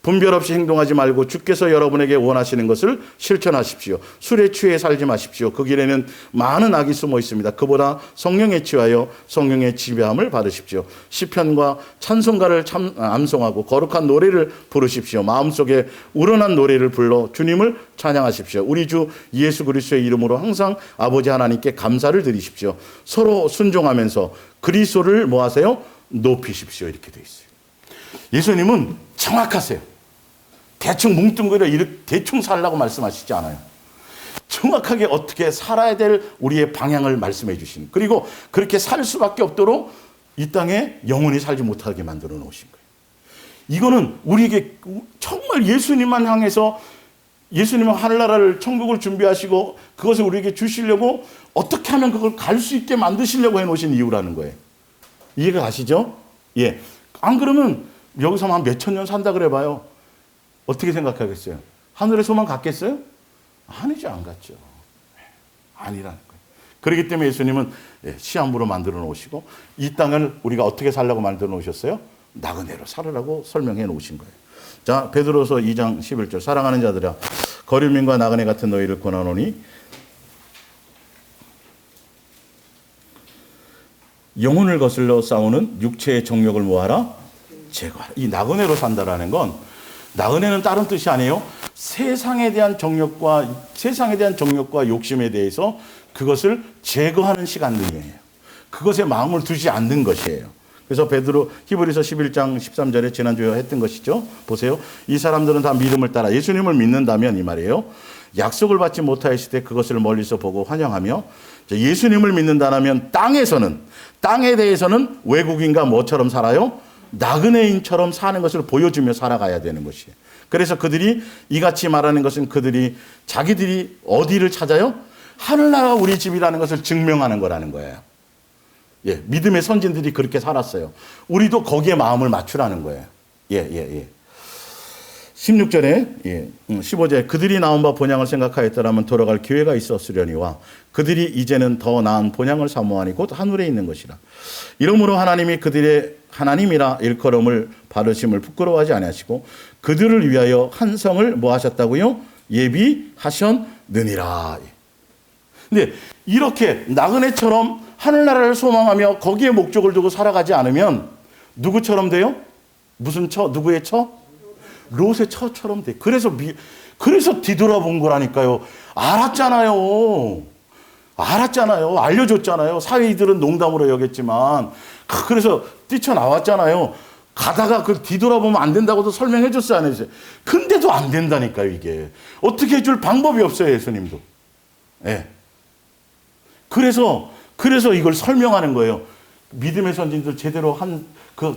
분별 없이 행동하지 말고 주께서 여러분에게 원하시는 것을 실천하십시오. 술에 취해 살지 마십시오. 그 길에는 많은 악이 숨어 있습니다. 그보다 성령에 취하여 성령의 지배함을 받으십시오. 시편과 찬송가를 암송하고 거룩한 노래를 부르십시오. 마음속에 우러난 노래를 불러 주님을 찬양하십시오. 우리 주 예수 그리스도의 이름으로 항상 아버지 하나님께 감사를 드리십시오. 서로 순종하면서 그리스도를 뭐 하세요? 높이십시오. 이렇게 되어 있어요. 예수님은 정확하세요. 대충 뭉뚱그려 이렇게 대충 살라고 말씀하시지 않아요. 정확하게 어떻게 살아야 될 우리의 방향을 말씀해 주시는, 그리고 그렇게 살 수밖에 없도록 이 땅에 영원히 살지 못하게 만들어 놓으신 거예요. 이거는 우리에게 정말 예수님만 향해서 예수님은 하늘나라를 천국을 준비하시고 그것을 우리에게 주시려고 어떻게 하면 그걸 갈 수 있게 만드시려고 해놓으신 이유라는 거예요. 이해가 가시죠? 예. 안 그러면 여기서 한 몇천 년 산다 그래 봐요. 어떻게 생각하겠어요? 하늘에서만 갔겠어요? 아니죠, 안 갔죠. 아니라는 거예요. 그렇기 때문에 예수님은 시한부로 만들어 놓으시고 이 땅을 우리가 어떻게 살라고 만들어 놓으셨어요? 나그네로 살으라고 설명해 놓으신 거예요. 자, 베드로서 2장 11절. 사랑하는 자들아, 거류민과 나그네 같은 너희를 권하노니 영혼을 거슬러 싸우는 육체의 정욕을 뭐하라? 제거하라. 이 나그네로 산다라는 건, 나그네는 다른 뜻이 아니에요. 세상에 대한 정욕과 욕심에 대해서 그것을 제거하는 시간들이에요. 그것에 마음을 두지 않는 것이에요. 그래서 베드로 히브리서 11장 13절에 지난주에 했던 것이죠. 보세요. 이 사람들은 다 믿음을 따라 예수님을 믿는다면, 이 말이에요, 약속을 받지 못하였을 때 그것을 멀리서 보고 환영하며, 예수님을 믿는다면 땅에 대해서는 외국인과 뭐처럼 살아요? 나그네인처럼 사는 것을 보여주며 살아가야 되는 것이에요. 그래서 그들이 이같이 말하는 것은 자기들이 어디를 찾아요? 하늘나라 우리 집이라는 것을 증명하는 거라는 거예요. 예, 믿음의 선진들이 그렇게 살았어요. 우리도 거기에 마음을 맞추라는 거예요. 예, 예, 예. 16절에, 예, 15절에 그들이 나온 바 본향을 생각하였더라면 돌아갈 기회가 있었으려니와 그들이 이제는 더 나은 본향을 사모하니 곧 하늘에 있는 것이라. 이러므로 하나님이 그들의 하나님이라 일컬음을 받으심을 부끄러워하지 아니하시고 그들을 위하여 한 성을 뭐 하셨다고요? 예비하셨느니라. 근데 이렇게 나그네처럼 하늘나라를 소망하며 거기에 목적을 두고 살아가지 않으면 누구처럼 돼요? 무슨 처? 누구의 처? 롯의 처처럼 돼. 그래서 뒤돌아본 거라니까요. 알았잖아요. 알려줬잖아요. 사위들은 농담으로 여겼지만 그래서 뛰쳐나왔잖아요. 가다가 그 뒤돌아보면 안 된다고도 설명해 줬어요, 안 해줬어요? 근데도 안 된다니까요, 이게. 어떻게 해줄 방법이 없어요, 예수님도. 예. 그래서 이걸 설명하는 거예요. 믿음의 선진들 제대로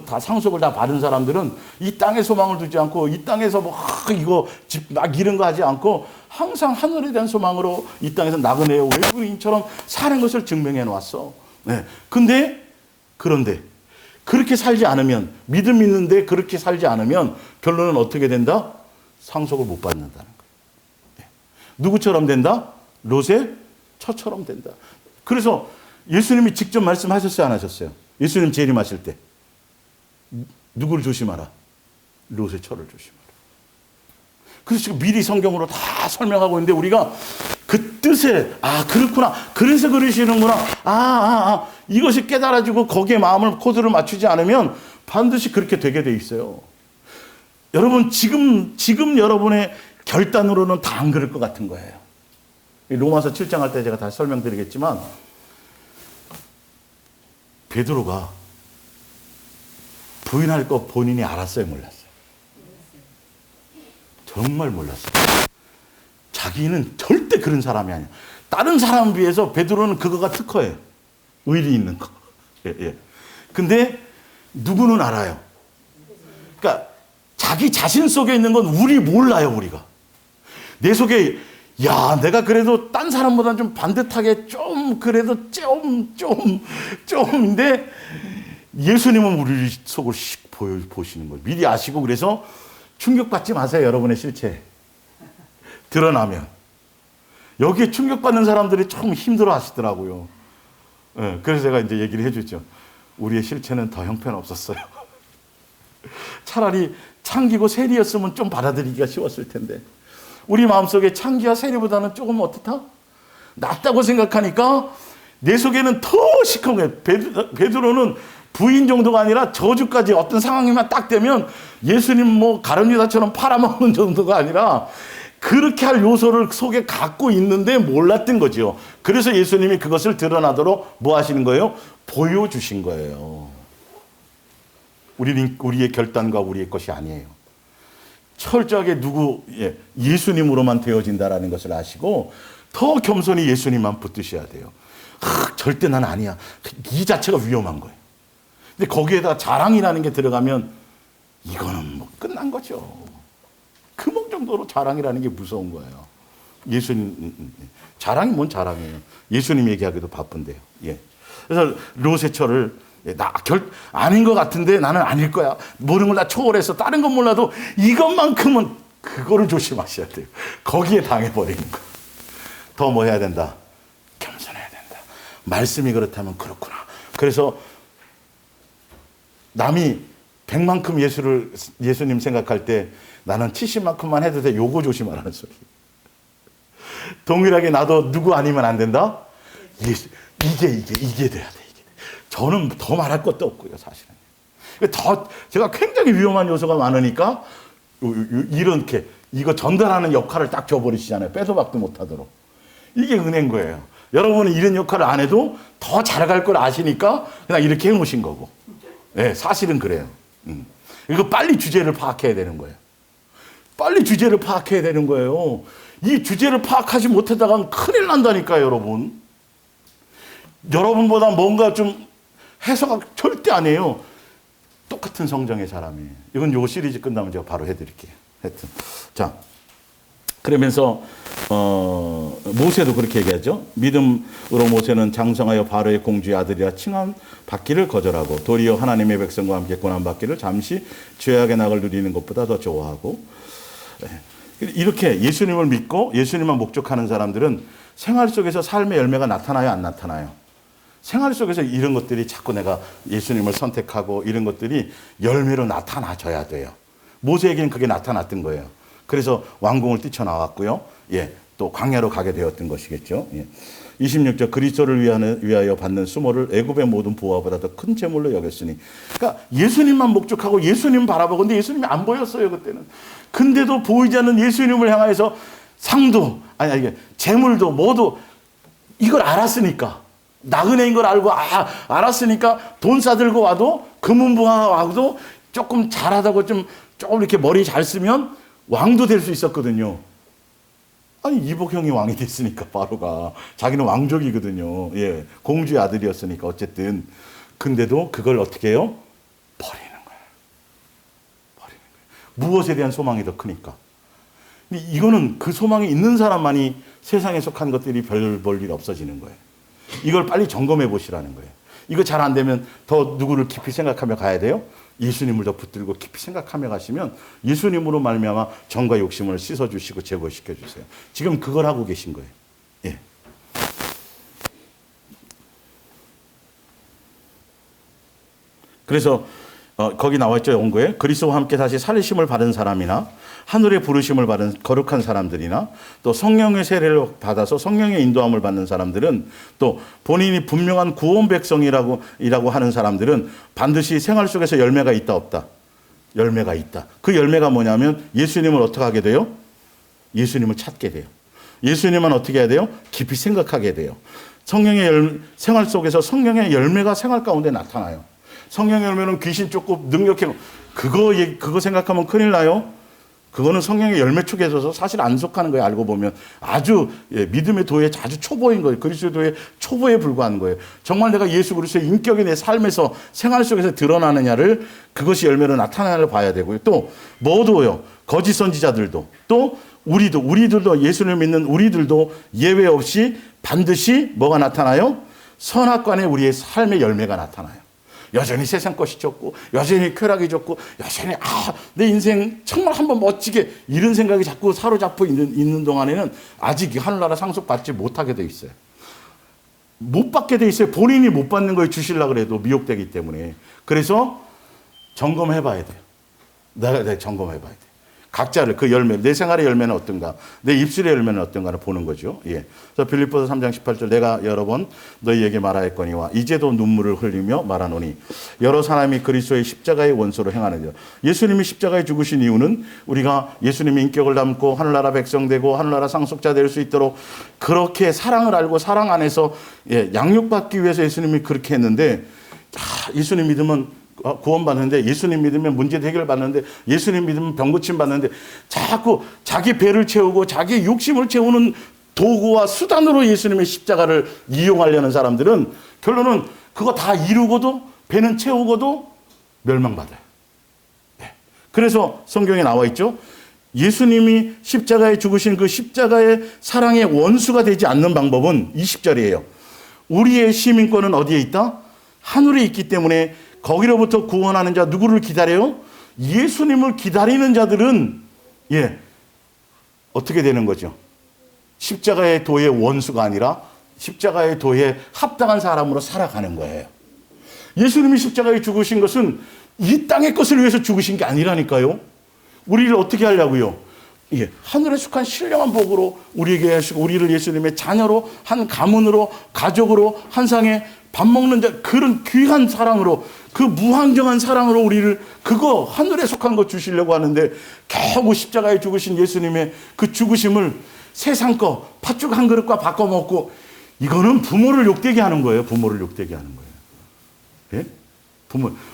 다 상속을 다 받은 사람들은 이 땅에 소망을 두지 않고 이 땅에서 이거 집 막 이런 거 하지 않고 항상 하늘에 대한 소망으로 이 땅에서 나그네 외국인처럼 사는 것을 증명해 놓았어. 네. 그런데 그렇게 살지 않으면 믿음 있는데 그렇게 살지 않으면 결론은 어떻게 된다? 상속을 못 받는다는 거예요. 네. 누구처럼 된다? 롯의 처처럼 된다. 그래서 예수님이 직접 말씀하셨어요, 안 하셨어요? 예수님 재림하실 때 누구를 조심하라? 롯의 처를 조심하라. 그래서 지금 미리 성경으로 다 설명하고 있는데 우리가 그 뜻에 그렇구나. 그래서 그러시는구나. 이것이 깨달아지고 거기에 마음을 코드를 맞추지 않으면 반드시 그렇게 되게 돼 있어요. 여러분 지금 여러분의 결단으로는 다 안 그럴 것 같은 거예요. 로마서 7장 할 때 제가 다시 설명드리겠지만 베드로가 부인할 거 본인이 알았어요, 몰랐어요? 정말 몰랐어요. 자기는 절대 그런 사람이 아니야. 다른 사람에 비해서 베드로는 그거가 특허예요. 의리 있는 거. 예. 근데 누구는 알아요. 그러니까 자기 자신 속에 있는 건 우리 몰라요, 우리가. 내 속에 내가 그래도 딴 사람보다는 좀 반듯하게 그래도 좀인데 예수님은 우리 속을 보시는 거예요. 미리 아시고 그래서 충격받지 마세요. 여러분의 실체 드러나면. 여기에 충격받는 사람들이 좀 힘들어 하시더라고요. 네, 그래서 제가 이제 얘기를 해주죠. 우리의 실체는 더 형편없었어요. 차라리 창기고 세리였으면 좀 받아들이기가 쉬웠을 텐데 우리 마음속에 창기와 세리보다는 조금 어떻다? 낫다고 생각하니까 내 속에는 더 시커매요. 베드로는 부인 정도가 아니라 저주까지 어떤 상황이만 딱 되면 예수님 가룟유다처럼 팔아먹는 정도가 아니라 그렇게 할 요소를 속에 갖고 있는데 몰랐던 거죠. 그래서 예수님이 그것을 드러나도록 뭐 하시는 거예요? 보여주신 거예요. 우리의 결단과 우리의 것이 아니에요. 철저하게 예수님으로만 되어진다라는 것을 아시고 더 겸손히 예수님만 붙드셔야 돼요. 절대 난 아니야. 이 자체가 위험한 거예요. 근데 거기에다 자랑이라는 게 들어가면 이거는 끝난 거죠. 그 정도로 자랑이라는 게 무서운 거예요. 자랑이 뭔 자랑이에요. 예수님 얘기하기도 바쁜데요. 예. 그래서 롯의 처를 아닌 것 같은데 나는 아닐 거야. 모르는 걸 다 초월해서 다른 건 몰라도 이것만큼은 그거를 조심하셔야 돼요. 거기에 당해버리는 거. 더 뭐 해야 된다? 겸손해야 된다. 말씀이 그렇다면 그렇구나. 그래서 남이 100만큼 예수님 생각할 때 나는 70만큼만 해도 돼. 요거 조심하라는 소리. 동일하게 나도 누구 아니면 안 된다? 이게 돼야 돼. 저는 더 말할 것도 없고요, 사실은. 제가 굉장히 위험한 요소가 많으니까 이렇게 이거 전달하는 역할을 딱 줘버리시잖아요. 빼도 박도 못하도록. 이게 은혜인 거예요. 여러분은 이런 역할을 안 해도 더 잘할 걸 아시니까 그냥 이렇게 해놓으신 거고. 네, 사실은 그래요. 이거 빨리 주제를 파악해야 되는 거예요. 빨리 주제를 파악해야 되는 거예요. 이 주제를 파악하지 못하다가 큰일 난다니까요, 여러분. 여러분보다 뭔가 좀 해석 절대 안 해요. 똑같은 성정의 사람이에요. 이건 요 시리즈 끝나면 제가 바로 해드릴게요. 하여튼. 자, 그러면서 모세도 그렇게 얘기하죠. 믿음으로 모세는 장성하여 바로의 공주의 아들이라 칭함 받기를 거절하고 도리어 하나님의 백성과 함께 고난 받기를 잠시 죄악의 낙을 누리는 것보다 더 좋아하고, 이렇게 예수님을 믿고 예수님만 목적하는 사람들은 생활 속에서 삶의 열매가 나타나요, 안 나타나요? 생활 속에서 이런 것들이 자꾸 내가 예수님을 선택하고 이런 것들이 열매로 나타나줘야 돼요. 모세에게는 그게 나타났던 거예요. 그래서 왕궁을 뛰쳐나왔고요. 또 광야로 가게 되었던 것이겠죠. 26절 그리스도를 위하여 받는 수모를 애굽의 모든 보화보다 더 큰 재물로 여겼으니. 그러니까 예수님만 목적하고 예수님 바라보고, 근데 예수님이 안 보였어요 그때는. 근데도 보이지 않는 예수님을 향해서 상도 이게 재물도 뭐도 이걸 알았으니까, 나그네인 걸 알고 알았으니까 돈 싸들고 와도 금은부하 와도 조금 잘하다고 조금 이렇게 머리 잘 쓰면 왕도 될 수 있었거든요. 이복형이 왕이 됐으니까 바로가 자기는 왕족이거든요. 공주의 아들이었으니까 어쨌든. 근데도 그걸 어떻게 해요? 버리는 거예요. 무엇에 대한 소망이 더 크니까. 근데 이거는 그 소망이 있는 사람만이 세상에 속한 것들이 별 볼 일 없어지는 거예요. 이걸 빨리 점검해 보시라는 거예요. 이거 잘 안 되면 더 누구를 깊이 생각하며 가야 돼요. 예수님을 더 붙들고 깊이 생각하며 가시면 예수님으로 말미암아 정과 욕심을 씻어주시고 제거시켜 주세요. 지금 그걸 하고 계신 거예요. 그래서 거기 나와 있죠. 원고에 그리스도와 함께 다시 살리심을 받은 사람이나 하늘의 부르심을 받은 거룩한 사람들이나 또 성령의 세례를 받아서 성령의 인도함을 받는 사람들은 또 본인이 분명한 구원 백성이라고 하는 사람들은 반드시 생활 속에서 열매가 있다 없다? 열매가 있다. 그 열매가 뭐냐면 예수님을 어떻게 하게 돼요? 예수님을 찾게 돼요. 예수님은 어떻게 해야 돼요? 깊이 생각하게 돼요. 성령의 생활 속에서 성령의 열매가 생활 가운데 나타나요. 성령의 열매는 귀신 쫓고 능력해. 그거 생각하면 큰일 나요. 그거는 성령의 열매 축에 있어서 사실 안 속하는 거예요. 알고 보면 아주 믿음의 도에 아주 초보인 거예요. 그리스도의 초보에 불과한 거예요. 정말 내가 예수 그리스도의 인격이 내 삶에서 생활 속에서 드러나느냐를, 그것이 열매로 나타나를 봐야 되고요. 또 뭐도요? 거짓 선지자들도, 또 우리들도 예수를 믿는 우리들도 예외 없이 반드시 뭐가 나타나요? 선악관에 우리의 삶의 열매가 나타나요. 여전히 세상 것이 좋고 여전히 쾌락이 좋고 여전히 내 인생 정말 한번 멋지게, 이런 생각이 자꾸 사로잡혀 있는 동안에는 아직 하늘나라 상속받지 못하게 돼 있어요. 못 받게 돼 있어요. 본인이 못 받는 거에 주시려고 해도 미혹되기 때문에. 그래서 점검해 봐야 돼요. 내가 점검해 봐야 돼요. 각자를, 그 열매, 내 생활의 열매는 어떤가, 내 입술의 열매는 어떤가를 보는 거죠. 그래서 빌립보서 3장 18절 내가 여러 번 너희에게 말하였거니와 이제도 눈물을 흘리며 말하노니 여러 사람이 그리스도의 십자가의 원수로 행하느니라. 예수님이 십자가에 죽으신 이유는 우리가 예수님의 인격을 담고 하늘나라 백성 되고 하늘나라 상속자 될 수 있도록 그렇게 사랑을 알고 사랑 안에서 양육받기 위해서 예수님이 그렇게 했는데, 예수님 믿으면 구원받는데, 예수님 믿으면 문제 해결 받는데, 예수님 믿으면 병 고침 받는데, 자꾸 자기 배를 채우고 자기 욕심을 채우는 도구와 수단으로 예수님의 십자가를 이용하려는 사람들은 결론은 그거 다 이루고도, 배는 채우고도 멸망받아요. 그래서 성경에 나와 있죠. 예수님이 십자가에 죽으신 그 십자가의 사랑의 원수가 되지 않는 방법은 20절이에요. 우리의 시민권은 어디에 있다? 하늘에 있기 때문에 거기로부터 구원하는 자, 누구를 기다려요? 예수님을 기다리는 자들은 어떻게 되는 거죠? 십자가의 도의 원수가 아니라 십자가의 도에 합당한 사람으로 살아가는 거예요. 예수님이 십자가에 죽으신 것은 이 땅의 것을 위해서 죽으신 게 아니라니까요. 우리를 어떻게 하려고요? 하늘에 속한 신령한 복으로 우리에게 하시고, 우리를 예수님의 자녀로, 한 가문으로, 가족으로, 한 상에 밥 먹는 자, 그런 귀한 사랑으로, 그 무한정한 사랑으로 우리를, 그거 하늘에 속한 거 주시려고 하는데, 겨우 십자가에 죽으신 예수님의 그 죽으심을 세상 거 팥죽 한 그릇과 바꿔 먹고, 이거는 부모를 욕되게 하는 거예요. 부모를 욕되게 하는 거예요.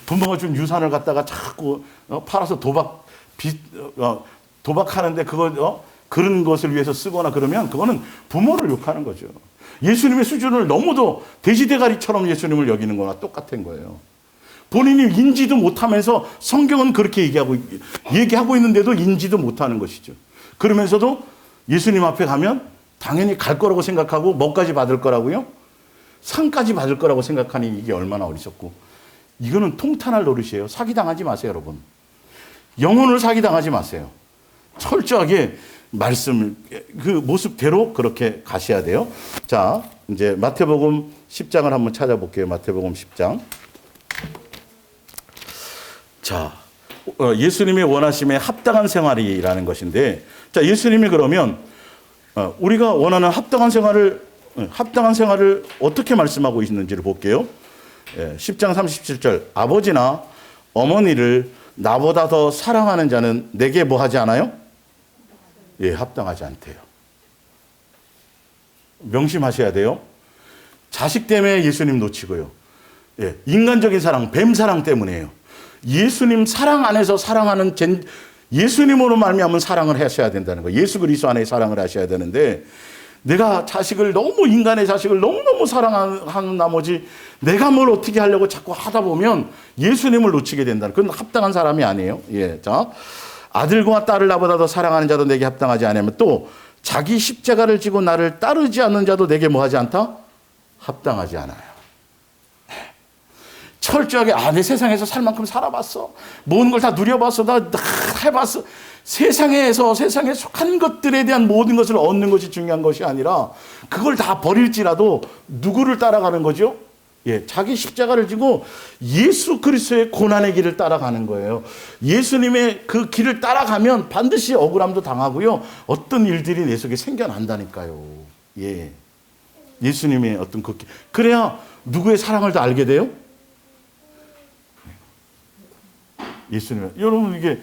부모가 준 유산을 갖다가 자꾸 팔아서 도박하는데 그런 것을 위해서 쓰거나 그러면 그거는 부모를 욕하는 거죠. 예수님의 수준을 너무도 돼지대가리처럼 예수님을 여기는 거나 똑같은 거예요. 본인이 인지도 못하면서 성경은 그렇게 얘기하고 있는데도 인지도 못하는 것이죠. 그러면서도 예수님 앞에 가면 당연히 갈 거라고 생각하고 뭐까지 받을 거라고요? 상까지 받을 거라고 생각하니 이게 얼마나 어리석고, 이거는 통탄할 노릇이에요. 사기당하지 마세요, 여러분. 영혼을 사기당하지 마세요. 철저하게 말씀, 그 모습대로 그렇게 가셔야 돼요. 자, 이제 마태복음 10장을 한번 찾아볼게요. 마태복음 10장. 자, 예수님이 원하심에 합당한 생활이라는 것인데, 자, 예수님이 그러면 우리가 원하는 합당한 생활을 어떻게 말씀하고 있는지를 볼게요. 10장 37절. 아버지나 어머니를 나보다 더 사랑하는 자는 내게 뭐 하지 않아요? 예, 합당하지 않대요. 명심하셔야 돼요. 자식 때문에 예수님 놓치고요. 예, 인간적인 사랑, 뱀 사랑 때문이에요. 예수님 사랑 안에서 사랑하는 예수님으로 말미암은 사랑을 하셔야 된다는 거예요. 예수 그리스도 안에 사랑을 하셔야 되는데, 내가 자식을 너무, 인간의 자식을 너무너무 사랑하는 나머지 내가 뭘 어떻게 하려고 자꾸 하다 보면 예수님을 놓치게 된다는, 그건 합당한 사람이 아니에요. 예, 자, 아들과 딸을 나보다 더 사랑하는 자도 내게 합당하지 않으면, 또 자기 십자가를 지고 나를 따르지 않는 자도 내게 뭐하지 않다? 합당하지 않아요. 철저하게, 내 세상에서 살 만큼 살아봤어, 모든 걸 다 누려봤어, 나 해봤어. 세상에 속한 것들에 대한 모든 것을 얻는 것이 중요한 것이 아니라, 그걸 다 버릴지라도 누구를 따라가는 거죠? 예, 자기 십자가를 지고 예수 그리스도의 고난의 길을 따라가는 거예요. 예수님의 그 길을 따라가면 반드시 억울함도 당하고요, 어떤 일들이 내 속에 생겨난다니까요. 예, 예수님의 어떤 그 길, 그래야 누구의 사랑을 더 알게 돼요? 예수님. 여러분, 이게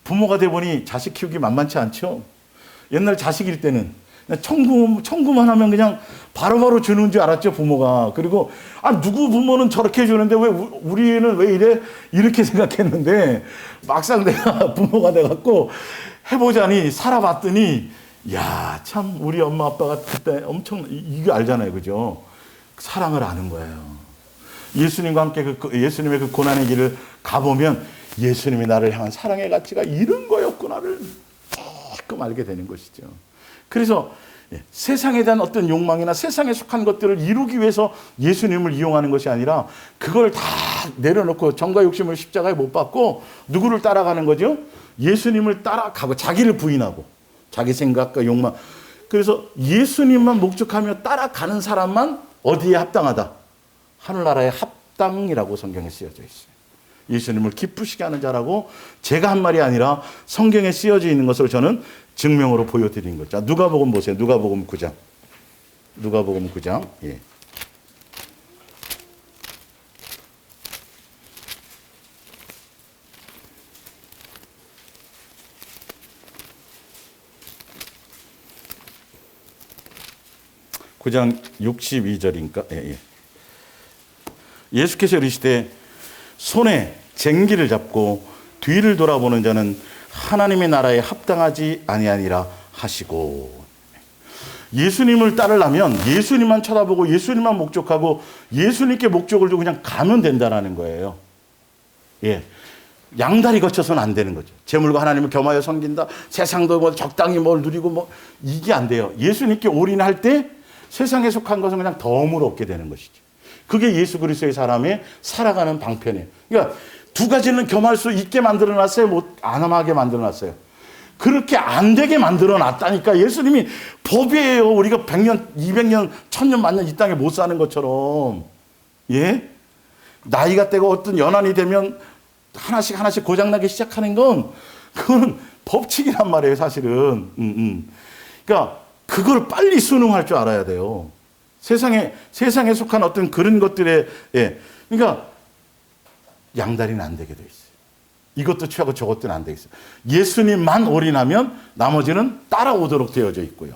부모가 돼 보니 자식 키우기 만만치 않죠? 옛날 자식일 때는 청구만 하면 그냥 바로바로 주는 줄 알았죠, 부모가. 그리고 누구 부모는 저렇게 주는데 왜 우리는 왜 이래? 이렇게 생각했는데, 막상 내가 부모가 돼갖고 해보자니, 살아봤더니, 야, 참 우리 엄마 아빠가 그때 엄청 이거 알잖아요, 그죠? 사랑을 아는 거예요. 예수님과 함께 예수님의 그 고난의 길을 가보면 예수님이 나를 향한 사랑의 가치가 이런 거였구나를 조금 알게 되는 것이죠. 그래서 세상에 대한 어떤 욕망이나 세상에 속한 것들을 이루기 위해서 예수님을 이용하는 것이 아니라, 그걸 다 내려놓고 정과 욕심을 십자가에 못 박고 누구를 따라가는 거죠? 예수님을 따라가고 자기를 부인하고 자기 생각과 욕망. 그래서 예수님만 목적하며 따라가는 사람만 어디에 합당하다? 하늘나라의 합당이라고 성경에 쓰여져 있어요. 예수님을 기쁘시게 하는 자라고 제가 한 말이 아니라 성경에 쓰여져 있는 것을 저는 증명으로 보여드린 거죠. 누가복음 보세요. 누가복음 9장. 누가복음 9장. 예. (9장) 62절인가? 예, 예. 예수께서 이르시되 손에 쟁기를 잡고 뒤를 돌아보는 자는 하나님의 나라에 합당하지 아니하니라 하시고, 예수님을 따르려면 예수님만 쳐다보고 예수님만 목적하고 예수님께 목적을 두고 그냥 가면 된다는 거예요. 예, 양다리 거쳐서는 안 되는 거죠. 재물과 하나님을 겸하여 섬긴다, 세상도 뭐 적당히 뭘 누리고 뭐, 이게 안 돼요. 예수님께 올인할 때 세상에 속한 것은 그냥 덤으로 얻게 되는 것이죠. 그게 예수 그리스도의 사람의 살아가는 방편이에요. 그러니까 두 가지는 겸할 수 있게 만들어놨어요? 못 안 하게 만들어놨어요? 그렇게 안 되게 만들어놨다니까. 예수님이 법이에요. 우리가 100년, 200년, 1000년, 만년 이 땅에 못 사는 것처럼. 예? 나이가 되고 어떤 연한이 되면 하나씩 고장나기 시작하는 건, 그거는 법칙이란 말이에요, 사실은. 그러니까 그걸 빨리 순응할 줄 알아야 돼요. 세상에 속한 어떤 그런 것들에, 예. 그러니까 양다리는 안 되게 돼 있어요. 이것도 취하고 저것도 안 돼 있어요. 예수님만 올인하면 나머지는 따라오도록 되어져 있고요.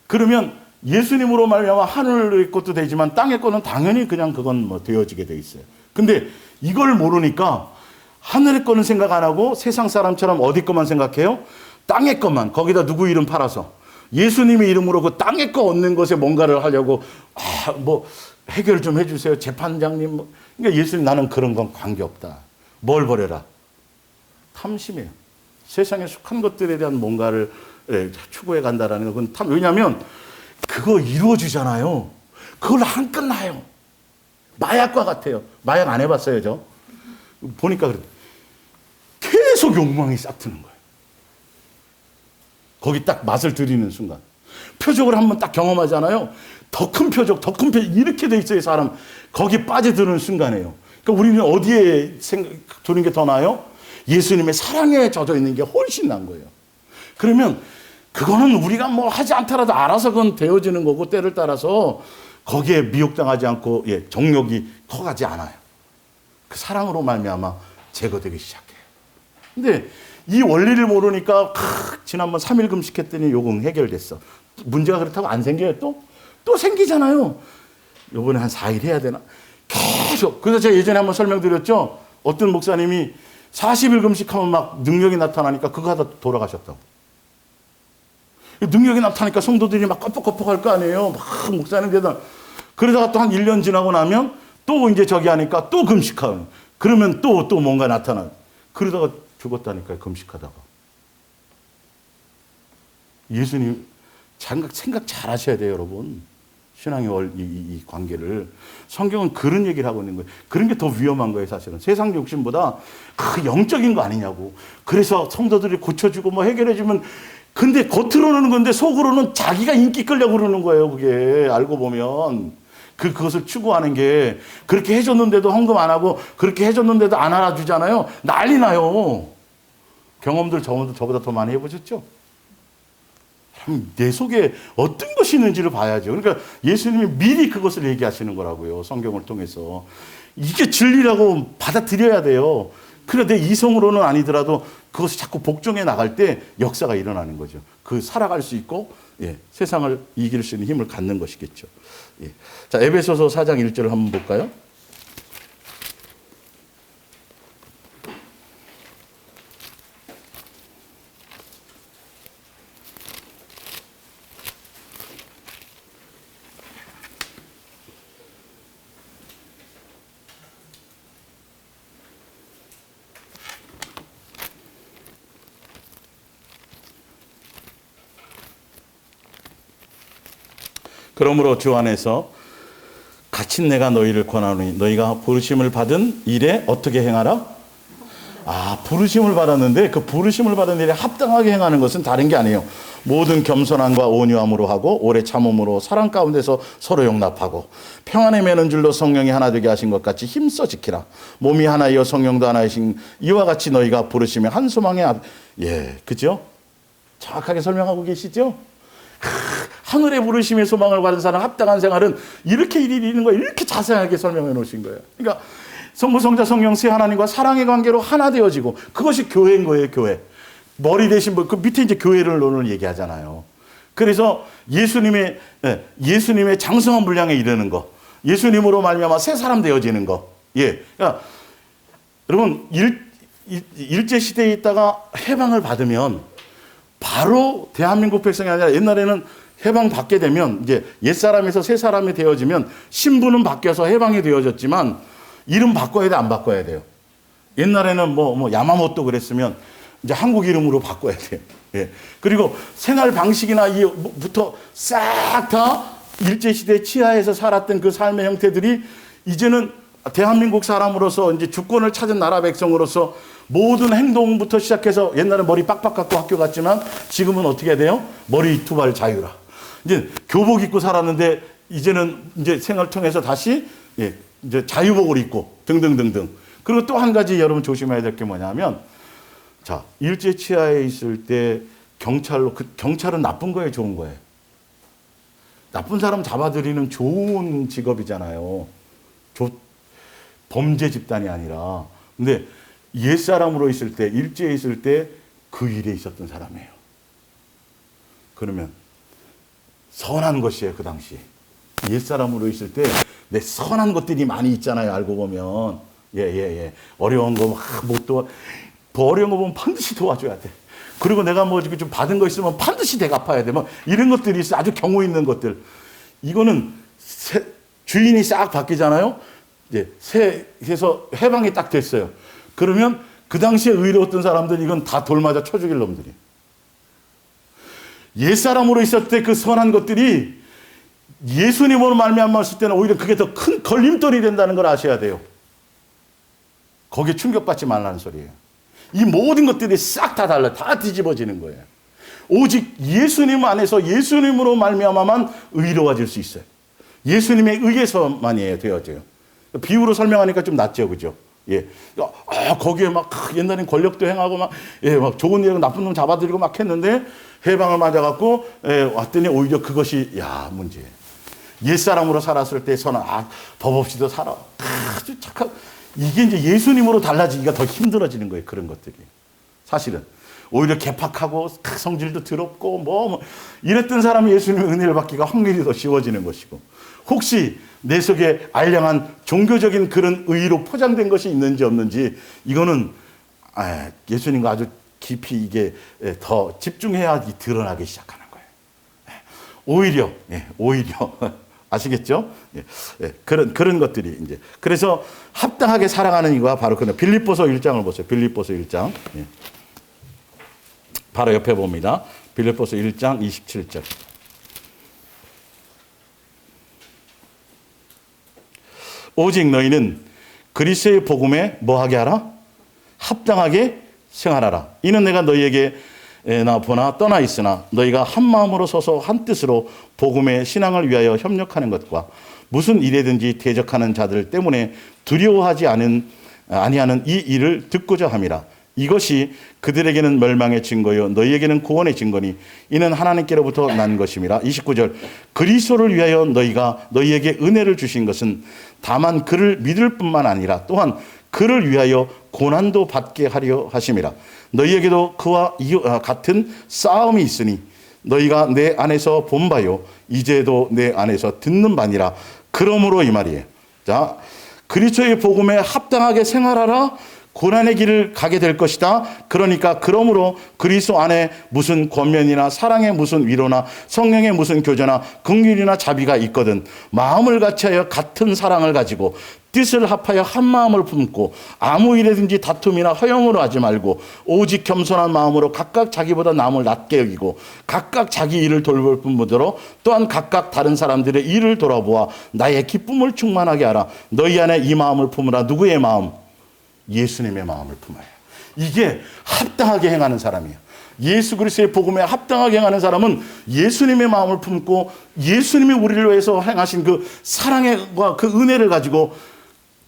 그러면 예수님으로 말미암아 하늘의 것도 되지만 땅의 것은 당연히 그냥 그건 뭐 되어지게 돼 있어요. 근데 이걸 모르니까 하늘의 거는 생각 안 하고 세상 사람처럼 어디 것만 생각해요? 땅의 것만, 거기다 누구 이름 팔아서 예수님의 이름으로 그 땅의 거 얻는 것에 뭔가를 하려고, 뭐 해결 좀 해주세요, 재판장님. 뭐. 그러니까 예수님, 나는 그런 건 관계없다. 뭘 버려라? 탐심이에요. 세상에 속한 것들에 대한 뭔가를 예, 추구해 간다라는 건 왜냐하면 그거 이루어지잖아요. 그걸로 안 끝나요. 마약과 같아요. 마약 안 해봤어요, 저? 보니까 그래. 계속 욕망이 싹트는 거예요. 거기 딱 맛을 들이는 순간. 표적을 한번 딱 경험하잖아요. 더 큰 표적, 더 큰 표적, 이렇게 돼 있어요, 사람. 거기 빠져드는 순간이에요. 그러니까 우리는 어디에 두는 게 더 나아요? 예수님의 사랑에 젖어 있는 게 훨씬 난 거예요. 그러면 그거는 우리가 뭐 하지 않더라도 알아서 그건 되어지는 거고, 때를 따라서 거기에 미혹당하지 않고, 예, 정욕이 커가지 않아요. 그 사랑으로 말미암아 제거되기 시작해요. 근데 이 원리를 모르니까 지난번 3일 금식했더니 요건 해결됐어. 문제가 그렇다고 안 생겨요 또? 또 생기잖아요. 요번에 한 4일 해야 되나? 계속. 그래서 제가 예전에 한번 설명드렸죠. 어떤 목사님이 40일 금식하면 막 능력이 나타나니까 그거 하다 돌아가셨다고. 능력이 나타나니까 성도들이 막 껌뻑껌뻑할 거 아니에요. 막 목사님 되다. 그러다가 또 한 1년 지나고 나면 또 이제 저기 하니까 또 금식하는. 그러면 또 뭔가 나타나요. 그러다가 죽었다니까요, 금식하다가. 예수님 생각 잘 하셔야 돼요, 여러분. 신앙의 이 관계를. 성경은 그런 얘기를 하고 있는 거예요. 그런 게 더 위험한 거예요, 사실은. 세상 욕심보다 영적인 거 아니냐고. 그래서 성도들이 고쳐주고 뭐 해결해주면, 근데 겉으로는 건데 속으로는 자기가 인기 끌려고 그러는 거예요, 그게. 알고 보면. 그것을 추구하는 게, 그렇게 해줬는데도 헌금 안 하고, 그렇게 해줬는데도 안 알아주잖아요. 난리 나요. 경험들 저보다 더 많이 해보셨죠? 내 속에 어떤 것이 있는지를 봐야죠. 그러니까 예수님이 미리 그것을 얘기하시는 거라고요. 성경을 통해서. 이게 진리라고 받아들여야 돼요. 그런데 이성으로는 아니더라도 그것을 자꾸 복종해 나갈 때 역사가 일어나는 거죠. 그 살아갈 수 있고, 예, 세상을 이길 수 있는 힘을 갖는 것이겠죠. 예. 자, 에베소서 4장 1절을 한번 볼까요? 그러므로 주 안에서 갇힌 내가 너희를 권하노니 너희가 부르심을 받은 일에 어떻게 행하라? 부르심을 받았는데 그 부르심을 받은 일에 합당하게 행하는 것은 다른 게 아니에요. 모든 겸손함과 온유함으로 하고 오래 참음으로 사랑 가운데서 서로 용납하고 평안에 매는 줄로 성령이 하나 되게 하신 것 같이 힘써 지키라. 몸이 하나이요 성령도 하나이신 이와 같이 너희가 부르심의 한 소망에 그죠? 정확하게 설명하고 계시죠? 하늘의 부르심의 소망을 받은 사람 합당한 생활은 이렇게 이르는 거예요. 이렇게 자세하게 설명해 놓으신 거예요. 그러니까 성부, 성자, 성령 세 하나님과 사랑의 관계로 하나 되어지고 그것이 교회인 거예요. 교회. 머리 대신 그 밑에 이제 교회를 오늘 얘기하잖아요. 그래서 예수님의 장성한 분량에 이르는 거, 예수님으로 말미암아 새 사람 되어지는 거. 예, 그러니까 여러분 일제 시대에 있다가 해방을 받으면 바로 대한민국 백성이 아니라 옛날에는 해방 받게 되면 이제 옛사람에서 새사람이 되어지면 신분은 바뀌어서 해방이 되어졌지만 이름 바꿔야 돼, 안 바꿔야 돼요? 옛날에는 뭐 야마모토 그랬으면 이제 한국 이름으로 바꿔야 돼요. 예. 그리고 생활 방식이나 이부터 싹 다 일제시대 치하에서 살았던 그 삶의 형태들이 이제는 대한민국 사람으로서 이제 주권을 찾은 나라 백성으로서 모든 행동부터 시작해서 옛날에 머리 빡빡 깎고 학교 갔지만 지금은 어떻게 해야 돼요? 머리 두발 자유라. 이제 교복 입고 살았는데 이제는 이제 생활 통해서 다시 이제 자유복을 입고 등등등등. 그리고 또 한 가지 여러분 조심해야 될 게 뭐냐면 자, 일제 치하에 있을 때 경찰은 나쁜 거예요, 좋은 거예요? 나쁜 사람 잡아들이는 좋은 직업이잖아요. 범죄 집단이 아니라. 근데 옛사람으로 있을 때, 일제에 있을 때 그 일에 있었던 사람이에요. 그러면 선한 것이에요, 그 당시. 옛사람으로 있을 때 내 선한 것들이 많이 있잖아요, 알고 보면. 어려운 거 못 어려운 거 보면 반드시 도와줘야 돼. 그리고 내가 뭐 좀 받은 거 있으면 반드시 대갚아야 돼. 뭐 이런 것들이 있어. 아주 경우 있는 것들. 이거는 주인이 싹 바뀌잖아요. 해서 해방이 딱 됐어요. 그러면 그 당시에 의로웠던 사람들 이건 다 돌 맞아 쳐 죽일 놈들이에요. 옛사람으로 있을 때 그 선한 것들이 예수님으로 말미암았을 때는 오히려 그게 더 큰 걸림돌이 된다는 걸 아셔야 돼요. 거기에 충격받지 말라는 소리예요. 이 모든 것들이 싹 다 달라. 다 뒤집어지는 거예요. 오직 예수님 안에서 예수님으로 말미암아만 의로워질 수 있어요. 예수님에 의해서만이 되어져요. 비유로 설명하니까 좀 낫죠, 그죠? 예. 거기에 막 옛날엔 권력도 행하고 막, 예, 막 좋은 일 나쁜 놈 잡아들이고 막 했는데 해방을 맞아갖고, 예, 왔더니 오히려 그것이, 문제예요. 옛사람으로 살았을 때 선한, 법 없이도 살아. 아주 착한, 이게 이제 예수님으로 달라지기가 더 힘들어지는 거예요, 그런 것들이. 사실은. 오히려 개팍하고 성질도 더럽고 이랬던 사람이 예수님의 은혜를 받기가 확률이 더 쉬워지는 것이고, 혹시 내 속에 알량한 종교적인 그런 의로 포장된 것이 있는지 없는지, 이거는 예수님과 아주 깊이 이게 더 집중해야 드러나기 시작하는 거예요. 오히려 아시겠죠? 그런 것들이 이제, 그래서 합당하게 살아가는 이유가 바로 그런 빌립보서 1장을 보세요. 빌립보서 1장. 바로 옆에 봅니다. 빌립보서 1장 27절. 오직 너희는 그리스도의 복음에 뭐하게 하라? 합당하게 생활하라. 이는 내가 너희에게 나 보나 떠나 있으나 너희가 한 마음으로 서서 한 뜻으로 복음의 신앙을 위하여 협력하는 것과 무슨 일에든지 대적하는 자들 때문에 두려워하지 아니하는 이 일을 듣고자 함이라. 이것이 그들에게는 멸망의 증거요 너희에게는 구원의 증거니 이는 하나님께로부터 난 것임이라. 29절. 그리스도를 위하여 너희에게 은혜를 주신 것은 다만 그를 믿을 뿐만 아니라 또한 그를 위하여 고난도 받게 하려 하심이라. 너희에게도 그와 같은 싸움이 있으니 너희가 내 안에서 본 바요 이제도 내 안에서 듣는 바니라. 그러므로 이 말이에요. 자, 그리스도의 복음에 합당하게 생활하라. 고난의 길을 가게 될 것이다. 그러니까 그러므로 그리스도 안에 무슨 권면이나 사랑의 무슨 위로나 성령의 무슨 교제나 긍휼이나 자비가 있거든 마음을 같이하여 같은 사랑을 가지고 뜻을 합하여 한 마음을 품고 아무 일에든지 다툼이나 허영으로 하지 말고 오직 겸손한 마음으로 각각 자기보다 남을 낮게 여기고 각각 자기 일을 돌볼 뿐더러 또한 각각 다른 사람들의 일을 돌아보아 나의 기쁨을 충만하게 하라. 너희 안에 이 마음을 품으라. 누구의 마음? 예수님의 마음을 품어요. 이게 합당하게 행하는 사람이에요. 예수 그리스도의 복음에 합당하게 행하는 사람은 예수님의 마음을 품고 예수님이 우리를 위해서 행하신 그 사랑과 그 은혜를 가지고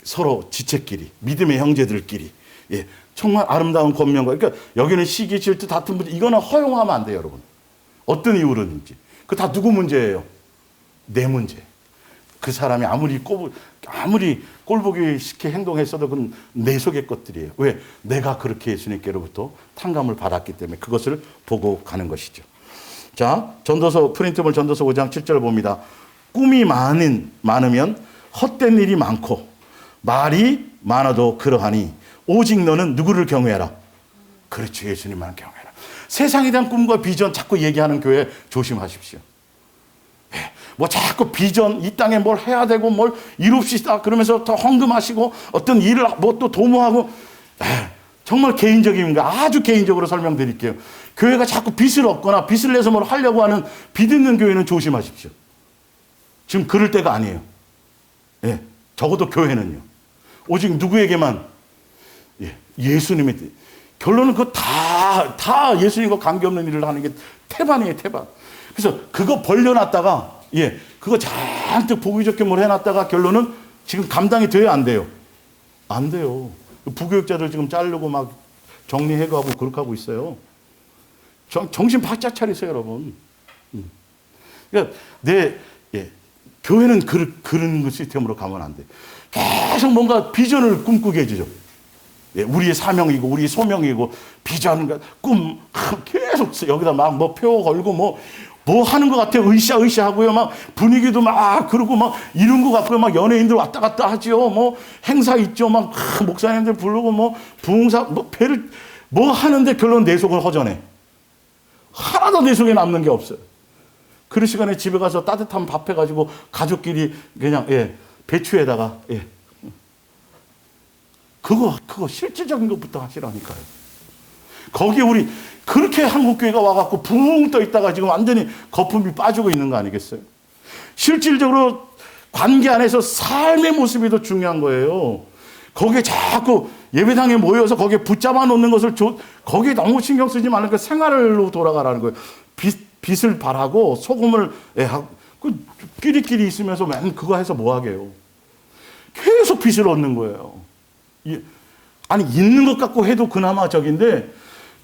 서로 지체끼리, 믿음의 형제들끼리, 정말 아름다운 권면과, 그러니까 여기는 시기, 질투, 다툼 문제, 이거는 허용하면 안 돼요, 여러분. 어떤 이유로든지. 그 다 누구 문제예요? 내 문제. 그 사람이 아무리 꼴보기 쉽게 행동했어도 그건 내 속의 것들이에요. 왜? 내가 그렇게 예수님께로부터 탕감을 받았기 때문에 그것을 보고 가는 것이죠. 자, 프린트물 전도서 5장 7절 봅니다. 꿈이 많으면 헛된 일이 많고 말이 많아도 그러하니 오직 너는 누구를 경외하라? 그렇죠. 예수님만 경외하라. 세상에 대한 꿈과 비전 자꾸 얘기하는 교회 조심하십시오. 자꾸 비전, 이 땅에 뭘 해야 되고 뭘 이룹시다 그러면서 더 헌금하시고 어떤 일을 또 도모하고, 정말 개인적인 거 아주 개인적으로 설명드릴게요. 교회가 자꾸 빚을 얻거나 빚을 내서 뭘 하려고 하는 빚 있는 교회는 조심하십시오. 지금 그럴 때가 아니에요. 적어도 교회는요. 오직 누구에게만? 예수님의 결론은 그거 다 예수님과 관계없는 일을 하는 게 태반이에요, 태반. 그래서 그거 벌려놨다가 그거 잔뜩 보기 좋게 뭘 해놨다가 결론은 지금 감당이 돼요, 안 돼요? 안 돼요. 부교육자들 지금 자르고 막 정리해가고 그렇게 하고 있어요. 정신 바짝 차리세요, 여러분. 그러니까 교회는 그런 시스템으로 가면 안 돼. 계속 뭔가 비전을 꿈꾸게 해주죠. 우리의 사명이고 우리의 소명이고 비전과 꿈 계속 여기다 막 표 걸고 뭐 하는 것 같아요. 으쌰으쌰 하고요. 막 분위기도 막 그러고 막 이런 것 같고요. 막 연예인들 왔다 갔다 하죠. 행사 있죠. 막 목사님들 부르고 부흥사 배를 하는데 결론 내 속은 허전해. 하나도 내 속에 남는 게 없어요. 그런 시간에 집에 가서 따뜻한 밥 해가지고 가족끼리 그냥 배추에다가 그거 실질적인 것부터 하시라니까요. 거기에 우리 그렇게 한국교회가 와갖고 붕 떠 있다가 지금 완전히 거품이 빠지고 있는 거 아니겠어요? 실질적으로 관계 안에서 삶의 모습이 더 중요한 거예요. 거기에 자꾸 예배당에 모여서 거기에 붙잡아 놓는 것을 거기에 너무 신경 쓰지 말고 생활로 돌아가라는 거예요. 빛을 발하고 소금을 끼리끼리 있으면서 맨 그거 해서 뭐 하게요? 계속 빛을 얻는 거예요. 아니 있는 것 갖고 해도 그나마 적인데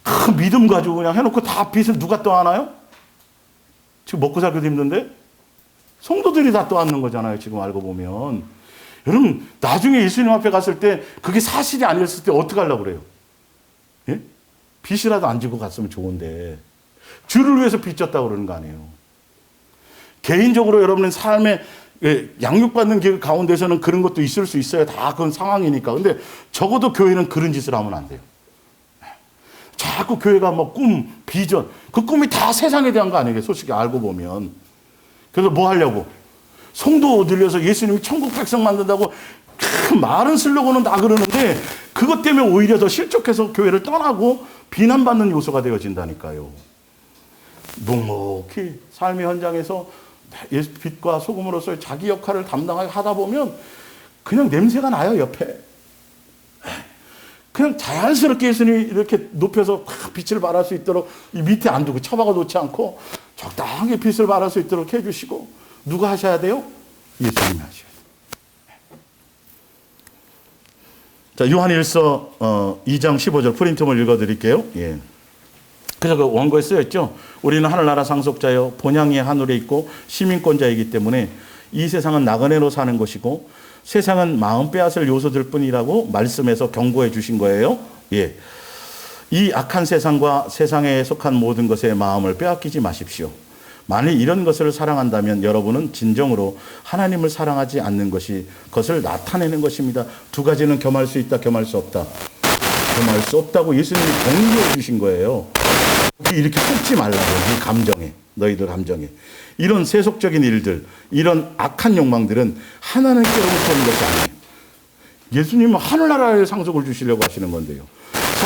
큰 믿음 가지고 그냥 해놓고 다 빛을 누가 떠안아요? 지금 먹고 살기도 힘든데 성도들이 다 떠안는 거잖아요. 지금 알고 보면. 여러분 나중에 예수님 앞에 갔을 때 그게 사실이 아니었을 때 어떻게 하려고 그래요? 예? 빛이라도 안 지고 갔으면 좋은데 주를 위해서 빛 졌다고 그러는 거 아니에요. 개인적으로 여러분은 삶에 양육받는 길 가운데서는 그런 것도 있을 수 있어요. 다 그건 상황이니까. 근데 적어도 교회는 그런 짓을 하면 안 돼요. 자꾸 교회가 뭐 꿈, 비전, 그 꿈이 다 세상에 대한 거 아니에요. 솔직히 알고 보면. 그래서 뭐 하려고? 성도 늘려서 예수님이 천국 백성 만든다고 큰 말은 쓰려고는 다 그러는데 그것 때문에 오히려 더 실족해서 교회를 떠나고 비난받는 요소가 되어진다니까요. 묵묵히 삶의 현장에서 빛과 소금으로서의 자기 역할을 담당하게 하다 보면 그냥 냄새가 나요, 옆에. 그냥 자연스럽게 예수님이 이렇게 높여서 빛을 발할 수 있도록 이 밑에 안 두고 처박아 놓지 않고 적당하게 빛을 발할 수 있도록 해주시고 누가 하셔야 돼요? 예수님이 하셔야 돼요. 자, 요한일서 2장 15절 프린트물 읽어드릴게요. 예. 그래서 그 원고에 쓰여있죠. 우리는 하늘나라 상속자여 본향의 하늘에 있고 시민권자이기 때문에 이 세상은 나그네로 사는 것이고 세상은 마음 빼앗을 요소들 뿐이라고 말씀해서 경고해 주신 거예요. 예. 이 악한 세상과 세상에 속한 모든 것에 마음을 빼앗기지 마십시오. 만일 이런 것을 사랑한다면 여러분은 진정으로 하나님을 사랑하지 않는 것을 나타내는 것입니다. 두 가지는 겸할 수 있다, 겸할 수 없다. 겸할 수 없다고 예수님이 경고해 주신 거예요. 이렇게 속지 말라고, 이 감정에, 너희들 감정에. 이런 세속적인 일들, 이런 악한 욕망들은 하나님께로부터 오는 것이 아니에요. 예수님은 하늘나라의 상속을 주시려고 하시는 건데요.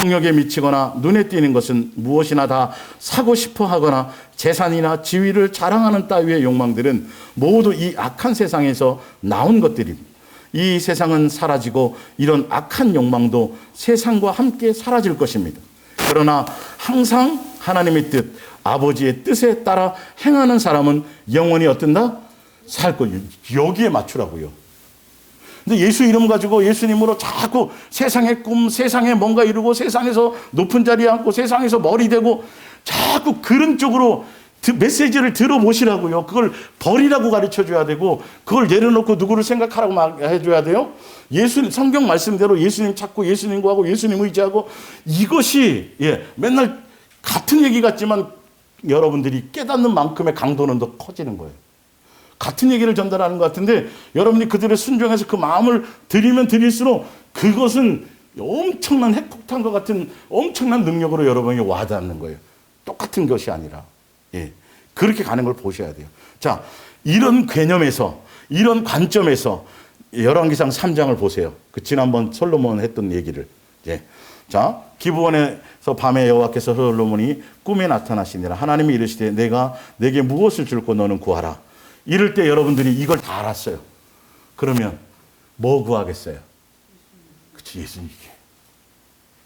성욕에 미치거나 눈에 띄는 것은 무엇이나 다 사고 싶어 하거나 재산이나 지위를 자랑하는 따위의 욕망들은 모두 이 악한 세상에서 나온 것들입니다. 이 세상은 사라지고 이런 악한 욕망도 세상과 함께 사라질 것입니다. 그러나 항상 하나님의 뜻, 아버지의 뜻에 따라 행하는 사람은 영원히 어떤다? 살 거예요. 여기에 맞추라고요. 근데 예수 이름 가지고 예수님으로 자꾸 세상의 꿈, 세상에 뭔가 이루고 세상에서 높은 자리에 앉고 세상에서 머리 대고 자꾸 그런 쪽으로 메시지를 들어보시라고요. 그걸 버리라고 가르쳐줘야 되고 그걸 내려놓고 누구를 생각하라고 해줘야 돼요. 성경 말씀대로 예수님 찾고 예수님 구하고 예수님 의지하고 이것이 맨날 같은 얘기 같지만 여러분들이 깨닫는 만큼의 강도는 더 커지는 거예요. 같은 얘기를 전달하는 것 같은데 여러분이 그들의 순종해서 그 마음을 드리면 드릴수록 그것은 엄청난 핵폭탄과 같은 엄청난 능력으로 여러분에게 와닿는 거예요. 똑같은 것이 아니라. 예. 그렇게 가는 걸 보셔야 돼요. 자, 이런 개념에서, 이런 관점에서 열왕기상 3장을 보세요. 그 지난번 솔로몬 했던 얘기를. 예. 자, 기브온에서 밤에 여호와께서 솔로몬이 꿈에 나타나시니라. 하나님이 이르시되 내가 내게 무엇을 줄고 너는 구하라. 이럴 때 여러분들이 이걸 다 알았어요. 그러면 뭐 구하겠어요? 그치, 예수님께.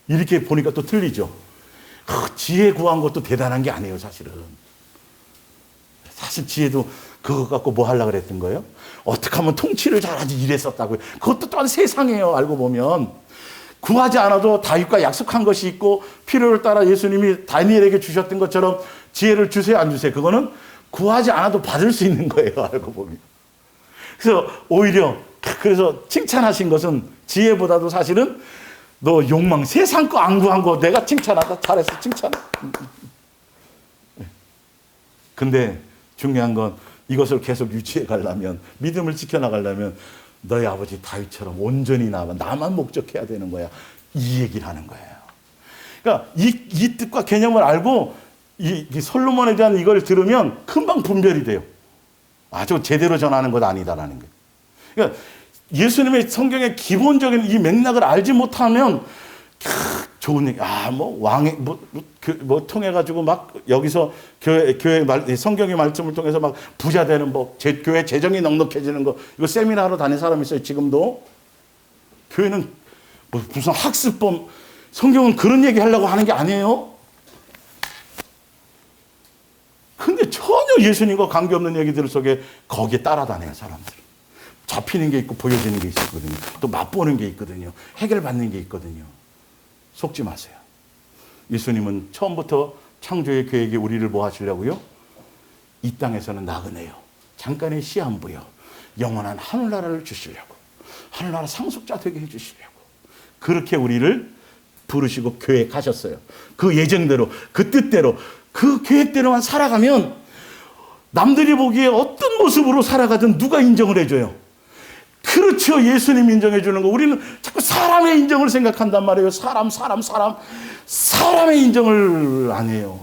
이렇게 보니까 또 틀리죠. 지혜 구한 것도 대단한 게 아니에요, 사실은. 사실 지혜도 그거 갖고 뭐 하려고 그랬던 거예요? 어떻게 하면 통치를 잘하지 이랬었다고요. 그것도 또한 세상이에요, 알고 보면. 구하지 않아도 다윗과 약속한 것이 있고 필요를 따라 예수님이 다니엘에게 주셨던 것처럼 지혜를 주세요, 안 주세요? 그거는 구하지 않아도 받을 수 있는 거예요, 알고 보면. 그래서 오히려 그래서 칭찬하신 것은 지혜보다도 사실은 너 욕망, 세상 거 안 구한 거 내가 칭찬하다. 잘했어, 칭찬. 근데 중요한 건 이것을 계속 유지해 가려면, 믿음을 지켜나가려면 너희 아버지 다윗처럼 온전히 나만 목적해야 되는 거야. 이 얘기를 하는 거예요. 그러니까 이 뜻과 개념을 알고 이 솔로몬에 대한 이걸 들으면 금방 분별이 돼요. 아주 제대로 전하는 것 아니다라는 거예요. 그러니까 예수님의 성경의 기본적인 이 맥락을 알지 못하면 좋은 얘기, 뭐 왕의 뭐 통해 가지고 막 여기서 교회 성경의 말씀을 통해서 막 부자 되는 법, 교회 재정이 넉넉해지는 거, 이거 세미나로 다닌 사람이 있어요. 지금도 교회는 뭐 무슨 학습법, 성경은 그런 얘기 하려고 하는 게 아니에요. 근데 전혀 예수님과 관계없는 얘기들 속에 거기에 따라다녀요, 사람들. 잡히는 게 있고 보여지는 게 있거든요. 또 맛보는 게 있거든요. 해결받는 게 있거든요. 속지 마세요. 예수님은 처음부터 창조의 계획이 우리를 뭐 하시려고요? 이 땅에서는 나그네요. 잠깐의 시한부요. 영원한 하늘나라를 주시려고. 하늘나라 상속자 되게 해주시려고. 그렇게 우리를 부르시고 계획하셨어요. 그 예정대로, 그 뜻대로, 그 계획대로만 살아가면 남들이 보기에 어떤 모습으로 살아가든 누가 인정을 해줘요? 그렇죠. 예수님 인정해 주는 거. 우리는 자꾸 사람의 인정을 생각한단 말이에요. 사람의 인정을 안 해요.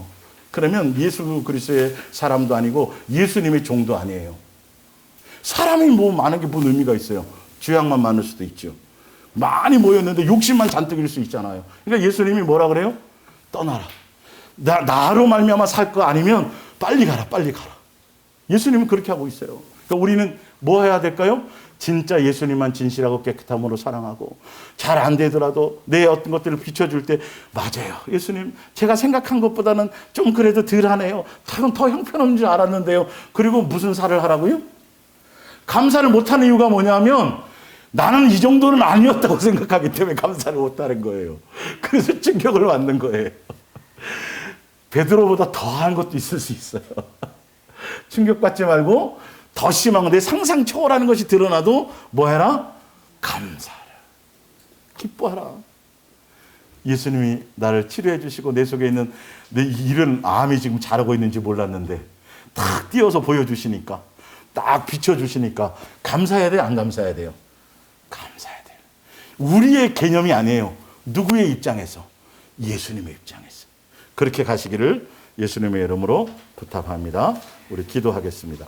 그러면 예수 그리스도의 사람도 아니고 예수님의 종도 아니에요. 사람이 뭐 많은 게 뭔 의미가 있어요? 죄악만 많을 수도 있죠. 많이 모였는데 욕심만 잔뜩일 수 있잖아요. 그러니까 예수님이 뭐라 그래요? 떠나라. 나로 말미암아 살 거 아니면 빨리 가라. 예수님은 그렇게 하고 있어요. 그러니까 우리는 뭐 해야 될까요? 진짜 예수님만 진실하고 깨끗함으로 사랑하고, 잘 안 되더라도 내 어떤 것들을 비춰줄 때, 맞아요, 예수님 제가 생각한 것보다는 좀 그래도 덜하네요. 더 형편없는 줄 알았는데요. 그리고 무슨 살을 하라고요? 감사를 못하는 이유가 뭐냐면 나는 이 정도는 아니었다고 생각하기 때문에 감사를 못하는 거예요. 그래서 충격을 받는 거예요. 베드로보다 더한 것도 있을 수 있어요. 충격받지 말고 더 심한 내 상상 초월하는 것이 드러나도 뭐 해라? 감사하라. 기뻐하라. 예수님이 나를 치료해 주시고 내 속에 있는 내 이런 암이 지금 자라고 있는지 몰랐는데 딱 띄어서 보여주시니까, 딱 비춰주시니까 감사해야 돼요? 안 감사해야 돼요? 감사해야 돼요. 우리의 개념이 아니에요. 누구의 입장에서? 예수님의 입장에서. 그렇게 가시기를 예수님의 이름으로 부탁합니다. 우리 기도하겠습니다.